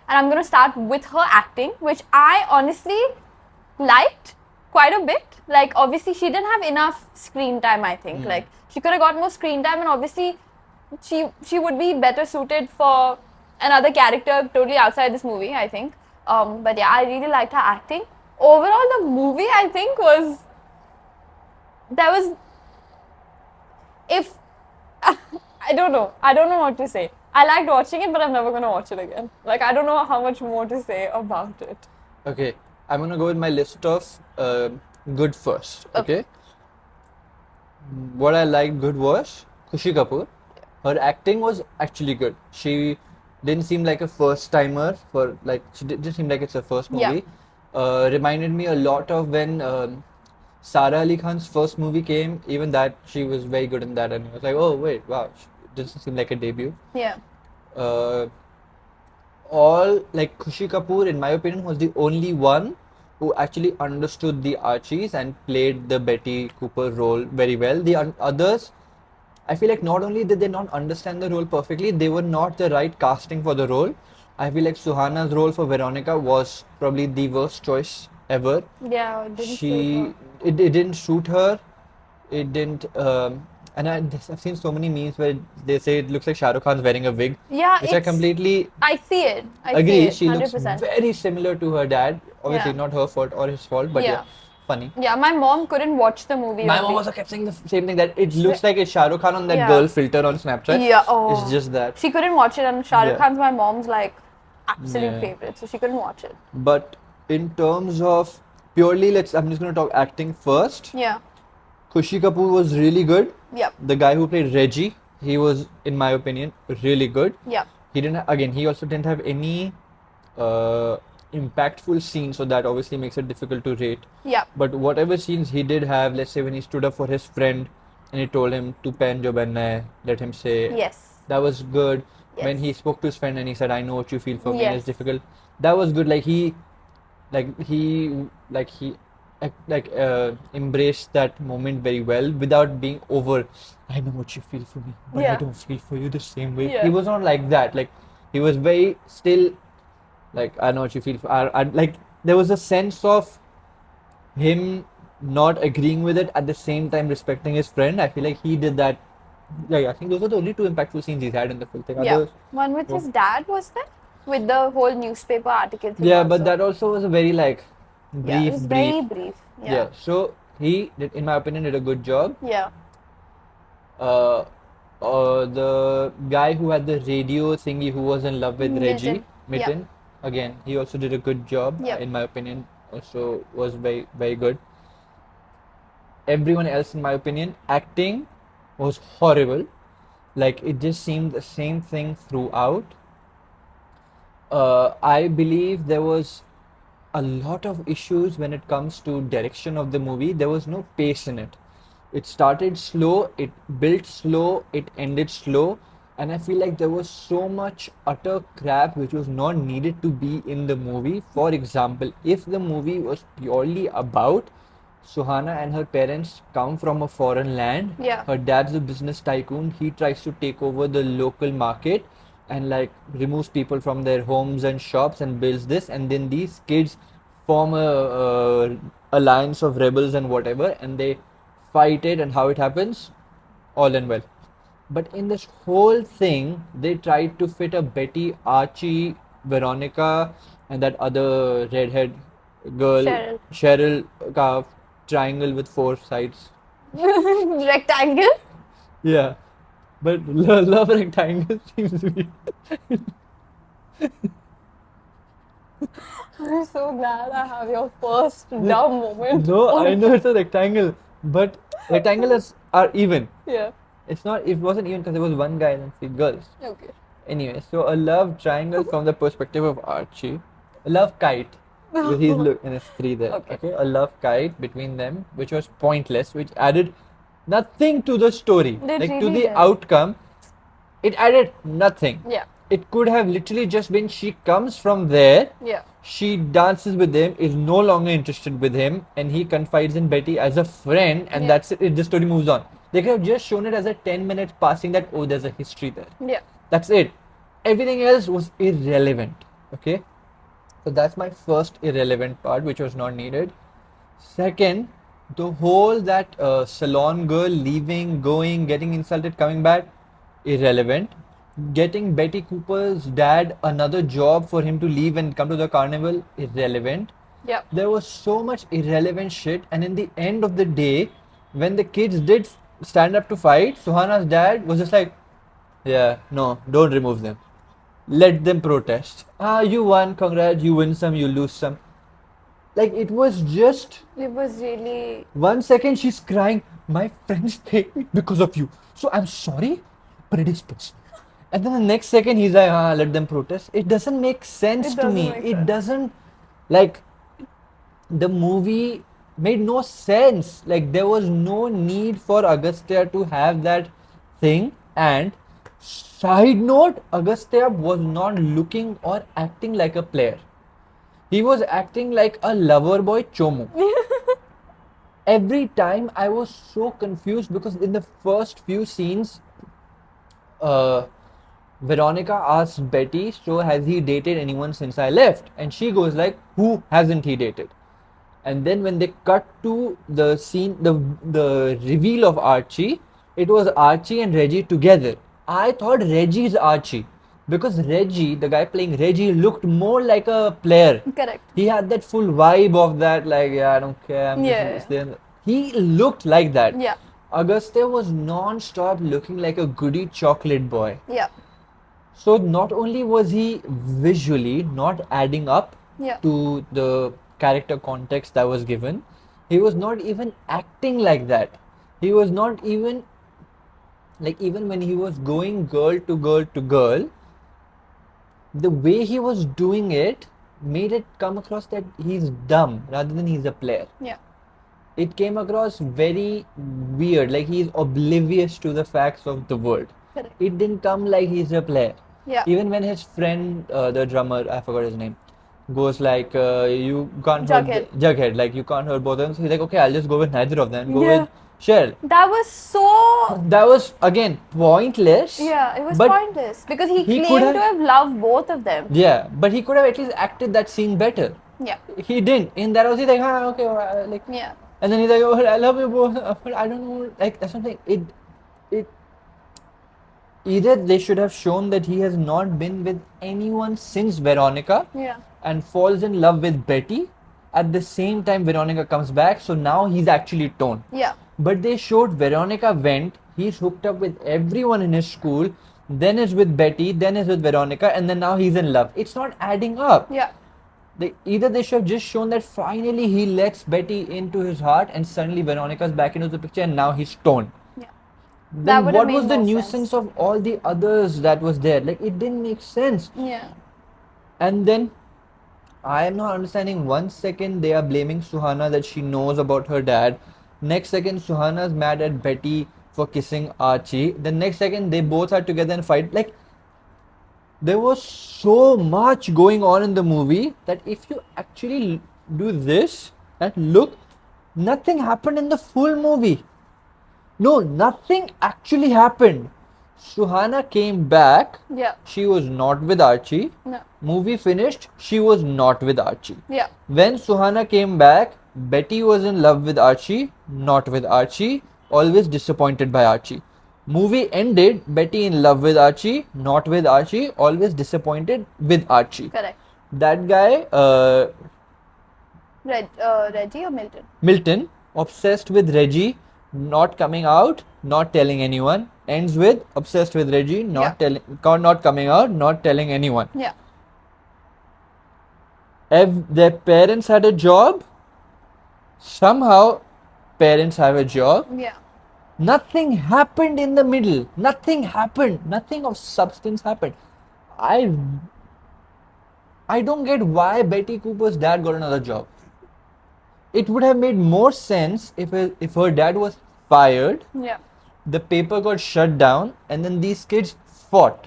Speaker 1: And I'm gonna start with her acting, which I honestly liked quite a bit. Like obviously she didn't have enough screen time, I think. Like she could have got more screen time and obviously she would be better suited for another character totally outside this movie, I think. But yeah, I really liked her acting. Overall the movie I think was if I don't know what to say. I liked watching it, but I'm never gonna watch it again. Like I don't know how much more to say about it.
Speaker 2: Okay, I'm gonna go with my list of good first. Okay. What I liked good was Khushi Kapoor. Her acting was actually good. She didn't seem like a first timer for like she didn't seem like it's her first movie. Reminded me a lot of when Sara Ali Khan's first movie came. Even that she was very good in that, and I was like, oh wait, wow, it doesn't seem like a debut.
Speaker 1: Yeah.
Speaker 2: All like Khushi Kapoor, in my opinion, was the only one who actually understood the Archies and played the Betty Cooper role very well. The others, I feel like not only did they not understand the role perfectly, they were not the right casting for the role. I feel like Suhana's role for Veronica was probably the worst choice ever.
Speaker 1: Yeah, it didn't suit her.
Speaker 2: It didn't suit her. It didn't. And I've seen so many memes where they say it looks like Shah Rukh Khan's wearing a wig.
Speaker 1: Yeah,
Speaker 2: which I completely
Speaker 1: I see it. I see
Speaker 2: agree.
Speaker 1: it,
Speaker 2: She looks
Speaker 1: 100%.
Speaker 2: very similar to her dad. Obviously,
Speaker 1: Yeah.
Speaker 2: not her fault or his fault, but
Speaker 1: Yeah.
Speaker 2: funny.
Speaker 1: Yeah, my mom couldn't watch the movie.
Speaker 2: My
Speaker 1: only.
Speaker 2: mom also kept saying the same thing that it looks like it's Shah Rukh Khan on that
Speaker 1: Yeah.
Speaker 2: girl filter on Snapchat.
Speaker 1: Yeah, oh.
Speaker 2: It's just that.
Speaker 1: She couldn't watch it, and Shah Rukh
Speaker 2: Yeah.
Speaker 1: Khan's my mom's like absolute
Speaker 2: Yeah.
Speaker 1: favorite, so she couldn't watch it.
Speaker 2: But in terms of purely, I'm just going to talk acting first.
Speaker 1: Yeah.
Speaker 2: Khushi Kapoor was really good.
Speaker 1: Yep.
Speaker 2: The guy who played Reggie, he was, in my opinion, really good.
Speaker 1: Yep.
Speaker 2: He also didn't have any impactful scenes, so that obviously makes it difficult to rate.
Speaker 1: Yep.
Speaker 2: But whatever scenes he did have, let's say when he stood up for his friend and he told him to pen jo banna hai, let him say.
Speaker 1: Yes.
Speaker 2: That was good.
Speaker 1: Yes.
Speaker 2: When he spoke to his friend and he said, "I know what you feel for me, and it's
Speaker 1: Yes.
Speaker 2: difficult." That was good. Embraced that moment very well without being over. I know what you feel for me, but I
Speaker 1: Yeah.
Speaker 2: don't feel for you the same way.
Speaker 1: Yeah.
Speaker 2: He was not like that. Like he was very still. Like I know what you feel for. Like there was a sense of him not agreeing with it at the same time respecting his friend. I feel like he did that. Yeah, I think those are the only two impactful scenes he's had in the full thing.
Speaker 1: Yeah.
Speaker 2: Others,
Speaker 1: One with
Speaker 2: Oh.
Speaker 1: his dad, was there? With the whole newspaper article thing.
Speaker 2: yeah,
Speaker 1: also.
Speaker 2: but that also was a very like
Speaker 1: Yeah, it was very brief.
Speaker 2: Yeah. So he did, in my opinion, did a good job.
Speaker 1: Yeah.
Speaker 2: The guy who had the radio thingy, who was in love with Reggie,
Speaker 1: Mitten.
Speaker 2: Mitten, again, he also did a good job.
Speaker 1: Yep.
Speaker 2: In my opinion, also was very, very good. Everyone else, in my opinion, acting was horrible. Like it just seemed the same thing throughout. I believe there was a lot of issues when it comes to direction of the movie. There was no pace in it. It started slow, it built slow, it ended slow, and I feel like there was so much utter crap which was not needed to be in the movie. For example, if the movie was purely about Suhana and her parents come from a foreign land,
Speaker 1: Yeah.
Speaker 2: her dad's a business tycoon, he tries to take over the local market and like removes people from their homes and shops and builds this, and then these kids form a alliance of rebels and whatever, and they fight it, and how it happens, all in well. But in this whole thing, they tried to fit a Betty, Archie, Veronica, and that other redhead girl,
Speaker 1: Cheryl.
Speaker 2: Cheryl, triangle with 4 sides.
Speaker 1: Rectangle.
Speaker 2: Yeah, but love rectangle seems to be.
Speaker 1: I'm so glad I have your first dumb moment.
Speaker 2: No, I know it's a rectangle, but rectangles are even.
Speaker 1: Yeah.
Speaker 2: It's not. It wasn't even because there was one guy and 3 girls.
Speaker 1: Okay.
Speaker 2: Anyway, so a love triangle from the perspective of Archie, a love kite. Because he's and it's 3 there.
Speaker 1: Okay.
Speaker 2: A love kite between them, which was pointless, which added nothing to the story,
Speaker 1: They
Speaker 2: like to
Speaker 1: really
Speaker 2: the
Speaker 1: did.
Speaker 2: outcome. It added nothing.
Speaker 1: Yeah.
Speaker 2: It could have literally just been she comes from there.
Speaker 1: Yeah.
Speaker 2: She dances with him, is no longer interested with him, and he confides in Betty as a friend, and
Speaker 1: Yeah.
Speaker 2: that's it. The story moves on. They could have just shown it as a 10-minute passing that, oh, there's a history there.
Speaker 1: Yeah.
Speaker 2: That's it. Everything else was irrelevant. Okay? So that's my first irrelevant part, which was not needed. Second, the whole that salon girl leaving, going, getting insulted, coming back, irrelevant. Getting Betty Cooper's dad another job for him to leave and come to the carnival, irrelevant.
Speaker 1: Yeah.
Speaker 2: There was so much irrelevant shit, and in the end of the day, when the kids did stand up to fight, Suhana's dad was just like, yeah, no, don't remove them. Let them protest. Ah, you won, congrats, you win some, you lose some. Like, it was just
Speaker 1: It was really.
Speaker 2: 1 second she's crying, my friends hate me because of you. So I'm sorry, but it is pissed. And then the next second he's like, let them protest. It doesn't make sense
Speaker 1: It
Speaker 2: to
Speaker 1: doesn't
Speaker 2: me.
Speaker 1: make
Speaker 2: It
Speaker 1: sense.
Speaker 2: doesn't, like, the movie made no sense. Like, there was no need for Agastya to have that thing. And side note, Agastya was not looking or acting like a player. He was acting like a lover boy chomo. Every time I was so confused because in the first few scenes, Veronica asks Betty, so has he dated anyone since I left? And she goes like, who hasn't he dated? And then when they cut to the scene, the reveal of Archie, it was Archie and Reggie together. I thought Reggie is Archie because Reggie, the guy playing Reggie, looked more like a player.
Speaker 1: Correct.
Speaker 2: He had that full vibe of that, like, yeah, I don't care. I'm
Speaker 1: Yeah.
Speaker 2: just there. He looked like that.
Speaker 1: Yeah.
Speaker 2: Auguste was non-stop looking like a goody chocolate boy.
Speaker 1: Yeah.
Speaker 2: So not only was he visually not adding up
Speaker 1: Yeah.
Speaker 2: to the character context that was given, he was not even acting like that. He was not even, like, even when he was going girl to girl to girl, the way he was doing it made it come across that he's dumb rather than he's a player.
Speaker 1: Yeah.
Speaker 2: It came across very weird, like he's oblivious to the facts of the world.
Speaker 1: Correct.
Speaker 2: It didn't come like he's a player.
Speaker 1: Yeah.
Speaker 2: Even when his friend, the drummer, I forgot his name, goes like, you can't
Speaker 1: Jughead.
Speaker 2: hurt Jughead, like you can't hurt both of them. So he's like, okay, I'll just go with neither of them. Go
Speaker 1: Yeah.
Speaker 2: with Cheryl.
Speaker 1: That was so.
Speaker 2: That was again pointless.
Speaker 1: Yeah, it was
Speaker 2: but
Speaker 1: pointless because he
Speaker 2: he could
Speaker 1: claimed
Speaker 2: have-
Speaker 1: to have loved both of them.
Speaker 2: Yeah, but he could have at least acted that scene better.
Speaker 1: Yeah.
Speaker 2: He didn't. In that, I was like, okay, like.
Speaker 1: Yeah.
Speaker 2: And then he's like, oh, I love you both. But I don't know, like, that's something. It. Either they should have shown that he has not been with anyone since Veronica
Speaker 1: Yeah.
Speaker 2: and falls in love with Betty. At the same time, Veronica comes back, so now he's actually torn.
Speaker 1: Yeah.
Speaker 2: But they showed Veronica went, he's hooked up with everyone in his school, then is with Betty, then is with Veronica, and then now he's in love. It's not adding up.
Speaker 1: Yeah.
Speaker 2: Either they should have just shown that finally he lets Betty into his heart and suddenly Veronica's back into the picture and now he's torn.
Speaker 1: Yeah.
Speaker 2: Then
Speaker 1: That would have
Speaker 2: what was
Speaker 1: made
Speaker 2: the
Speaker 1: more
Speaker 2: nuisance
Speaker 1: sense.
Speaker 2: of all the others that was there? Like, it didn't make sense.
Speaker 1: Yeah.
Speaker 2: And then I am not understanding. 1 second they are blaming Suhana that she knows about her dad. Next second Suhana's mad at Betty for kissing Archie. The next second they both are together and fight. Like, there was so much going on in the movie that if you actually do this and look, nothing happened in the full movie. No, nothing actually happened. Suhana came back.
Speaker 1: Yeah.
Speaker 2: She was not with Archie.
Speaker 1: No.
Speaker 2: Movie finished. She was not with Archie.
Speaker 1: Yeah.
Speaker 2: When Suhana came back, Betty was in love with Archie, not with Archie, always disappointed by Archie. Movie ended, Betty in love with Archie, not with Archie, always disappointed with Archie.
Speaker 1: Correct.
Speaker 2: That guy,
Speaker 1: Reggie or Milton?
Speaker 2: Milton, obsessed with Reggie, not coming out, not telling anyone. Ends with obsessed with Reggie, not coming out, not telling anyone.
Speaker 1: Yeah.
Speaker 2: If their parents had a job, somehow parents have a job.
Speaker 1: Yeah.
Speaker 2: Nothing happened in the middle. Nothing happened. Nothing of substance happened. I don't get why Betty Cooper's dad got another job. It would have made more sense if her dad was fired,
Speaker 1: Yeah.
Speaker 2: the paper got shut down, and then these kids fought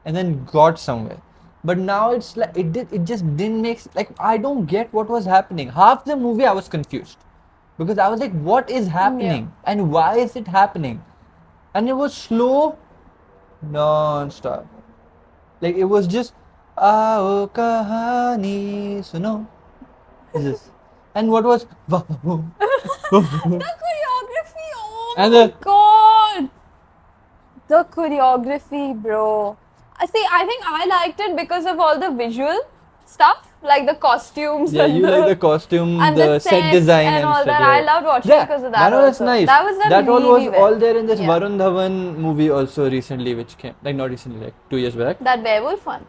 Speaker 2: and then got somewhere. But now it's like it just didn't make like I don't get what was happening. Half the movie I was confused because I was like, what is happening and why is it happening? And it was slow, non-stop. Like it was just Aao kahani suno. This. And what was
Speaker 1: The choreography, oh
Speaker 2: And
Speaker 1: my
Speaker 2: the-
Speaker 1: god! The choreography, bro. See, I think I liked it because of all the visual stuff, like the costumes.
Speaker 2: Yeah,
Speaker 1: and
Speaker 2: you like the costume,
Speaker 1: and
Speaker 2: the set
Speaker 1: sets
Speaker 2: design
Speaker 1: and all
Speaker 2: stuff,
Speaker 1: that.
Speaker 2: yeah.
Speaker 1: I loved watching
Speaker 2: Yeah,
Speaker 1: because of that.
Speaker 2: was
Speaker 1: also.
Speaker 2: nice.
Speaker 1: That was done
Speaker 2: That all
Speaker 1: really
Speaker 2: was
Speaker 1: well.
Speaker 2: all there in this
Speaker 1: Yeah.
Speaker 2: Varun Dhawan movie also recently, which came like not recently, like 2 years back.
Speaker 1: That werewolf one.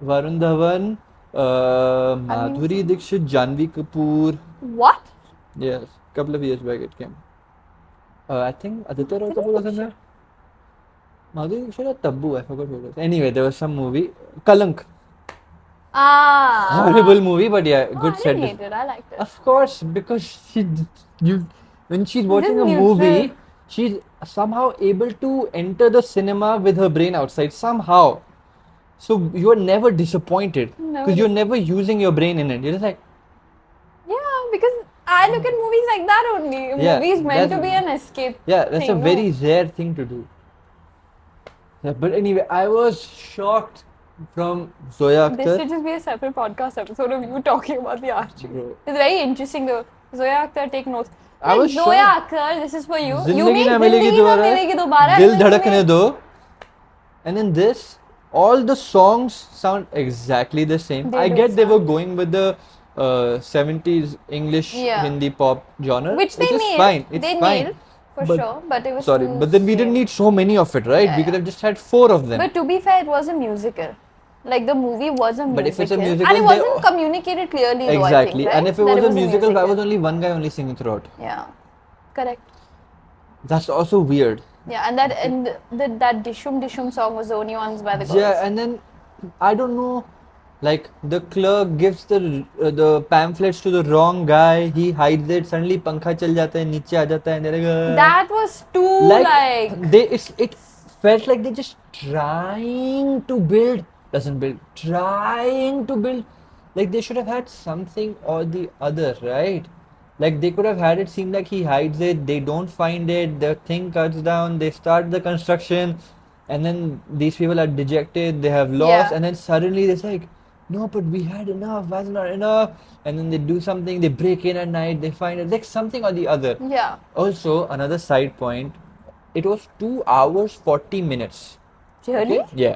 Speaker 2: Varun Dhawan, Madhuri Dixit, Janvi Kapoor.
Speaker 1: What?
Speaker 2: Yes, couple of years back it came. I think Aditya Roy Kapoor was in there. Madhuri Dixit or Taboo, I forgot what it was. Anyway, there was some movie, Kalank.
Speaker 1: Ah.
Speaker 2: Horrible movie, but yeah,
Speaker 1: No,
Speaker 2: good
Speaker 1: I
Speaker 2: set.
Speaker 1: didn't hate it. I liked it.
Speaker 2: Of course, because when she's watching a
Speaker 1: neutral.
Speaker 2: movie, she's somehow able to enter the cinema with her brain outside somehow. So you are never disappointed
Speaker 1: Never
Speaker 2: because you're never using your brain in it. You're just like,
Speaker 1: Yeah, because I look at movies like that only.
Speaker 2: Yeah,
Speaker 1: Movies meant to
Speaker 2: that's-
Speaker 1: be an escape.
Speaker 2: yeah, that's
Speaker 1: thing,
Speaker 2: a very rare thing to do. Yeah, but anyway, I was shocked from Zoya
Speaker 1: This
Speaker 2: Akhtar.
Speaker 1: should just be a separate podcast episode of you talking about the Archie.
Speaker 2: Bro.
Speaker 1: It's very interesting though. Zoya Akhtar, take notes.
Speaker 2: I was
Speaker 1: Zoya
Speaker 2: shocked.
Speaker 1: Akhtar, this is for you. You
Speaker 2: Zindagi
Speaker 1: mean
Speaker 2: na milegi
Speaker 1: Zindagi na
Speaker 2: dobara,
Speaker 1: milegi dobara.
Speaker 2: Dil
Speaker 1: and then you
Speaker 2: Dhadakne
Speaker 1: make-
Speaker 2: Do. And in this, all the songs sound exactly the same.
Speaker 1: They
Speaker 2: I
Speaker 1: do
Speaker 2: get they were
Speaker 1: sound-
Speaker 2: going with the 70s English
Speaker 1: Yeah.
Speaker 2: Hindi pop genre,
Speaker 1: Which they
Speaker 2: is
Speaker 1: nailed.
Speaker 2: fine. It's
Speaker 1: they
Speaker 2: fine.
Speaker 1: nailed for
Speaker 2: But-
Speaker 1: sure, but it was
Speaker 2: Sorry,
Speaker 1: too
Speaker 2: but then we didn't
Speaker 1: same.
Speaker 2: need so many of it, right?
Speaker 1: Yeah,
Speaker 2: We could
Speaker 1: yeah.
Speaker 2: have just had 4 of them.
Speaker 1: But to be fair, it was a musical. Like the movie was a musical.
Speaker 2: But if it's a musical,
Speaker 1: and it
Speaker 2: they-
Speaker 1: wasn't communicated clearly though, I
Speaker 2: Exactly.
Speaker 1: think,
Speaker 2: And
Speaker 1: right?
Speaker 2: if it
Speaker 1: That
Speaker 2: was a musical, why was only one guy only singing throughout?
Speaker 1: Yeah. Correct.
Speaker 2: That's also weird.
Speaker 1: Yeah, and that Dishum Dishum song was the only ones by the girls.
Speaker 2: Yeah, and then I don't know, like the clerk gives the pamphlets to the wrong guy. He hides it. Suddenly, pankha chal jata hai, niche aa jata hai, and they're like,
Speaker 1: That was too like
Speaker 2: it felt like they're just trying to build, doesn't build, trying to build. Like they should have had something or the other, right? Like they could have had it seem like he hides it, they don't find it, the thing cuts down, they start the construction, and then these people are dejected, they have lost,
Speaker 1: Yeah.
Speaker 2: and then suddenly it's like, no, but we had enough, that's not enough. And then they do something, they break in at night, they find it, like something or the other.
Speaker 1: yeah.
Speaker 2: Also, another side point, it was 2 hours 40 minutes.
Speaker 1: Really?
Speaker 2: Okay? Yeah.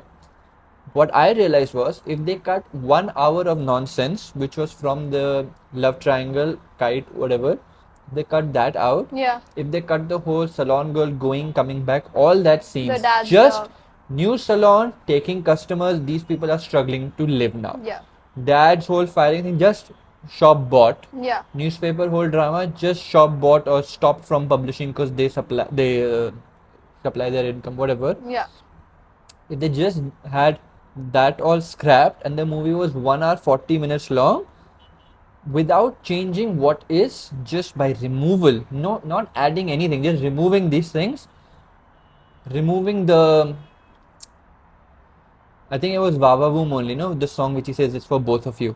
Speaker 2: What I realized was if they cut 1 hour of nonsense, which was from the love triangle, kite, whatever, they cut that out.
Speaker 1: Yeah.
Speaker 2: If they cut the whole salon girl going, coming back, all that scenes,
Speaker 1: dad's
Speaker 2: just
Speaker 1: job.
Speaker 2: new salon, taking customers, these people are struggling to live now.
Speaker 1: Yeah.
Speaker 2: Dad's whole firing thing, just shop bought.
Speaker 1: Yeah.
Speaker 2: Newspaper whole drama, just shop bought or stopped from publishing because they supply their income, whatever.
Speaker 1: Yeah.
Speaker 2: If they just had that all scrapped and the movie was 1 hour 40 minutes long without changing what is, just by removal, no, not adding anything, just removing these things, removing the, I think it was Vava Voom only, no, the song which he says it's for both of you.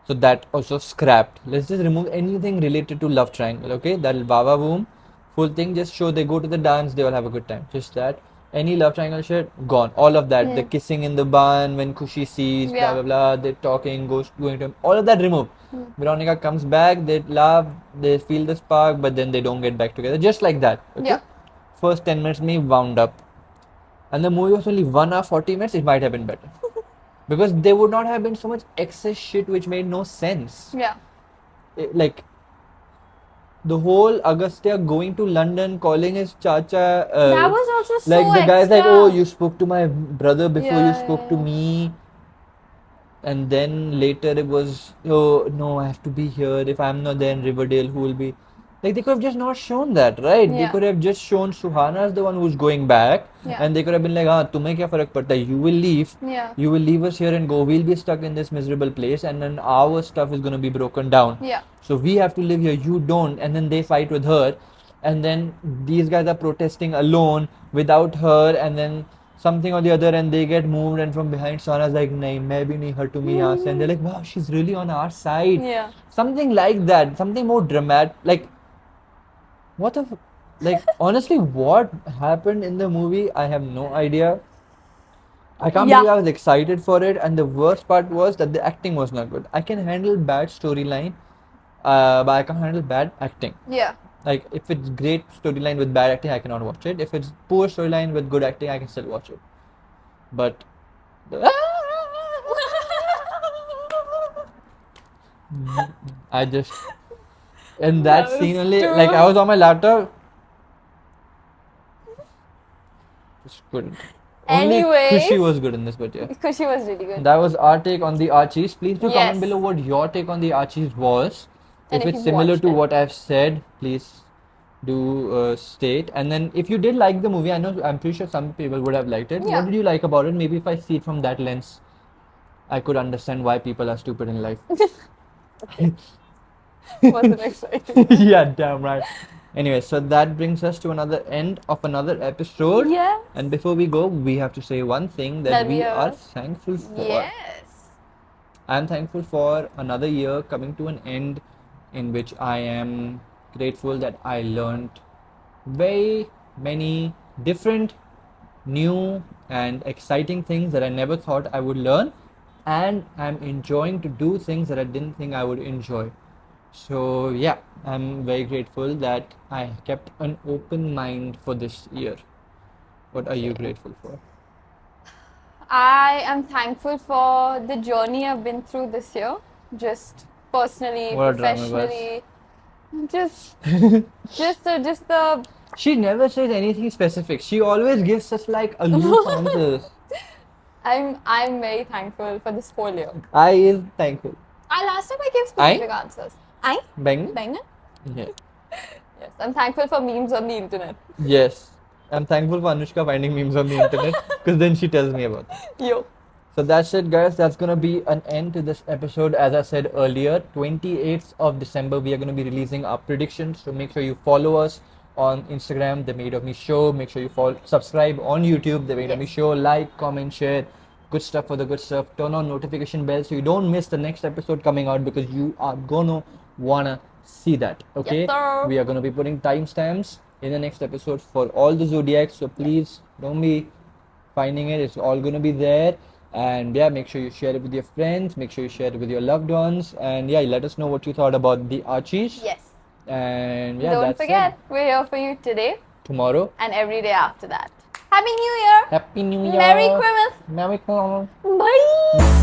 Speaker 2: So that also scrapped. Let's just remove anything related to love triangle, okay? That Vava Voom, full thing just show they go to the dance, they all have a good time. Just that. Any love triangle shit, gone. All of that. The kissing in the barn when Kushi sees, blah
Speaker 1: Yeah.
Speaker 2: blah blah, they're talking, going to him. All of that removed. Veronica comes back, they laugh, they feel the spark, but then they don't get back together. Just like that. Okay?
Speaker 1: Yeah.
Speaker 2: First 10 minutes me wound up. And the movie was only 1 hour 40 minutes, it might have been better. Because there would not have been so much excess shit which made no sense.
Speaker 1: Yeah.
Speaker 2: Like the whole Agastya going to London, calling his chacha.
Speaker 1: That was also so
Speaker 2: like the guy's like,
Speaker 1: extra.
Speaker 2: oh, you spoke to my brother before you
Speaker 1: Yeah,
Speaker 2: spoke to
Speaker 1: yeah.
Speaker 2: me. And then later it was, oh no, I have to be here. If I'm not there in Riverdale, who will be? Like they could have just not shown that, right? They
Speaker 1: Yeah.
Speaker 2: could have just shown Suhana as the one who's going back,
Speaker 1: Yeah.
Speaker 2: and they could have been like, ah, tumhe kya farak padta hai? You will leave.
Speaker 1: Yeah.
Speaker 2: You will leave us here and go. We'll be stuck in this miserable place, and then our stuff is gonna be broken down.
Speaker 1: Yeah.
Speaker 2: So we have to live here. You don't, and then they fight with her, and then these guys are protesting alone without her, and then something or the other, and they get moved, and from behind Sana's like, nahi, main bhi nahi hurt me yahan se. And they're like, wow, she's really on our side.
Speaker 1: Yeah.
Speaker 2: Something like that, something more dramatic. Like, what the, like, honestly, what happened in the movie? I have no idea. I can't
Speaker 1: Yeah.
Speaker 2: believe I was excited for it, and the worst part was that the acting was not good. I can handle bad storyline, but I can't handle bad acting.
Speaker 1: Yeah.
Speaker 2: Like, if it's great storyline with bad acting, I cannot watch it. If it's poor storyline with good acting, I can still watch it. But I just, in that
Speaker 1: That
Speaker 2: scene
Speaker 1: was
Speaker 2: only,
Speaker 1: too-
Speaker 2: like I was on my laptop, just couldn't. Only
Speaker 1: Anyways.
Speaker 2: Kushi was good in this, but yeah.
Speaker 1: Because she was really good.
Speaker 2: That was our take on the Archies. Please do
Speaker 1: Yes.
Speaker 2: comment below what your take on the Archies was.
Speaker 1: And
Speaker 2: If
Speaker 1: if
Speaker 2: it's
Speaker 1: you've
Speaker 2: similar
Speaker 1: watched
Speaker 2: to
Speaker 1: it.
Speaker 2: what I've said, please do state. And then if you did like the movie, I'm pretty sure some people would have liked it.
Speaker 1: Yeah.
Speaker 2: What did you like about it? Maybe if I see it from that lens, I could understand why people are stupid in life.
Speaker 1: Wasn't exciting.
Speaker 2: Yeah, damn right. Anyway, so that brings us to another end of another episode.
Speaker 1: Yeah.
Speaker 2: And before we go, we have to say one thing that
Speaker 1: That
Speaker 2: we
Speaker 1: we
Speaker 2: are
Speaker 1: are-
Speaker 2: thankful for.
Speaker 1: Yes.
Speaker 2: I'm thankful for another year coming to an end, in which I am grateful that I learned very many different, new, and exciting things that I never thought I would learn, and I'm enjoying to do things that I didn't think I would enjoy. So, yeah, I'm very grateful that I kept an open mind for this year. What are you grateful for?
Speaker 1: I am thankful for the journey I've been through this year. Just personally,
Speaker 2: What a drama bus.
Speaker 1: professionally. Just the
Speaker 2: She never says anything specific. She always gives us like aloof answers.
Speaker 1: I'm very thankful for this whole year.
Speaker 2: I is thankful.
Speaker 1: Last time I gave specific answers. I
Speaker 2: Bang?
Speaker 1: Bang?
Speaker 2: Yeah.
Speaker 1: Yes, I'm thankful for memes on the internet.
Speaker 2: Yes. I'm thankful for Anushka finding memes on the internet because then she tells me about it.
Speaker 1: Yo.
Speaker 2: So that's it, guys. That's gonna be an end to this episode. As I said earlier, 28th of December, we are gonna be releasing our predictions. So make sure you follow us on Instagram, The Made of Me Show. Make sure you subscribe on YouTube, The Made of Me Show. Like, comment, share. Good stuff for the good stuff. Turn on notification bell so you don't miss the next episode coming out because you are gonna wanna see that. Okay?
Speaker 1: Yes, sir.
Speaker 2: We are gonna be putting timestamps in the next episode for all the zodiacs. So please don't be finding it. It's all gonna be there. And yeah, make sure you share it with your friends. Make sure you share it with your loved ones. And yeah, let us know what you thought about the Archies.
Speaker 1: Yes.
Speaker 2: And yeah,
Speaker 1: Don't
Speaker 2: that's
Speaker 1: forget,
Speaker 2: it.
Speaker 1: we're here for you today
Speaker 2: Tomorrow.
Speaker 1: and every day after that. Happy New Year!
Speaker 2: Happy New Year.
Speaker 1: Merry Christmas!
Speaker 2: Merry Christmas.
Speaker 1: Bye!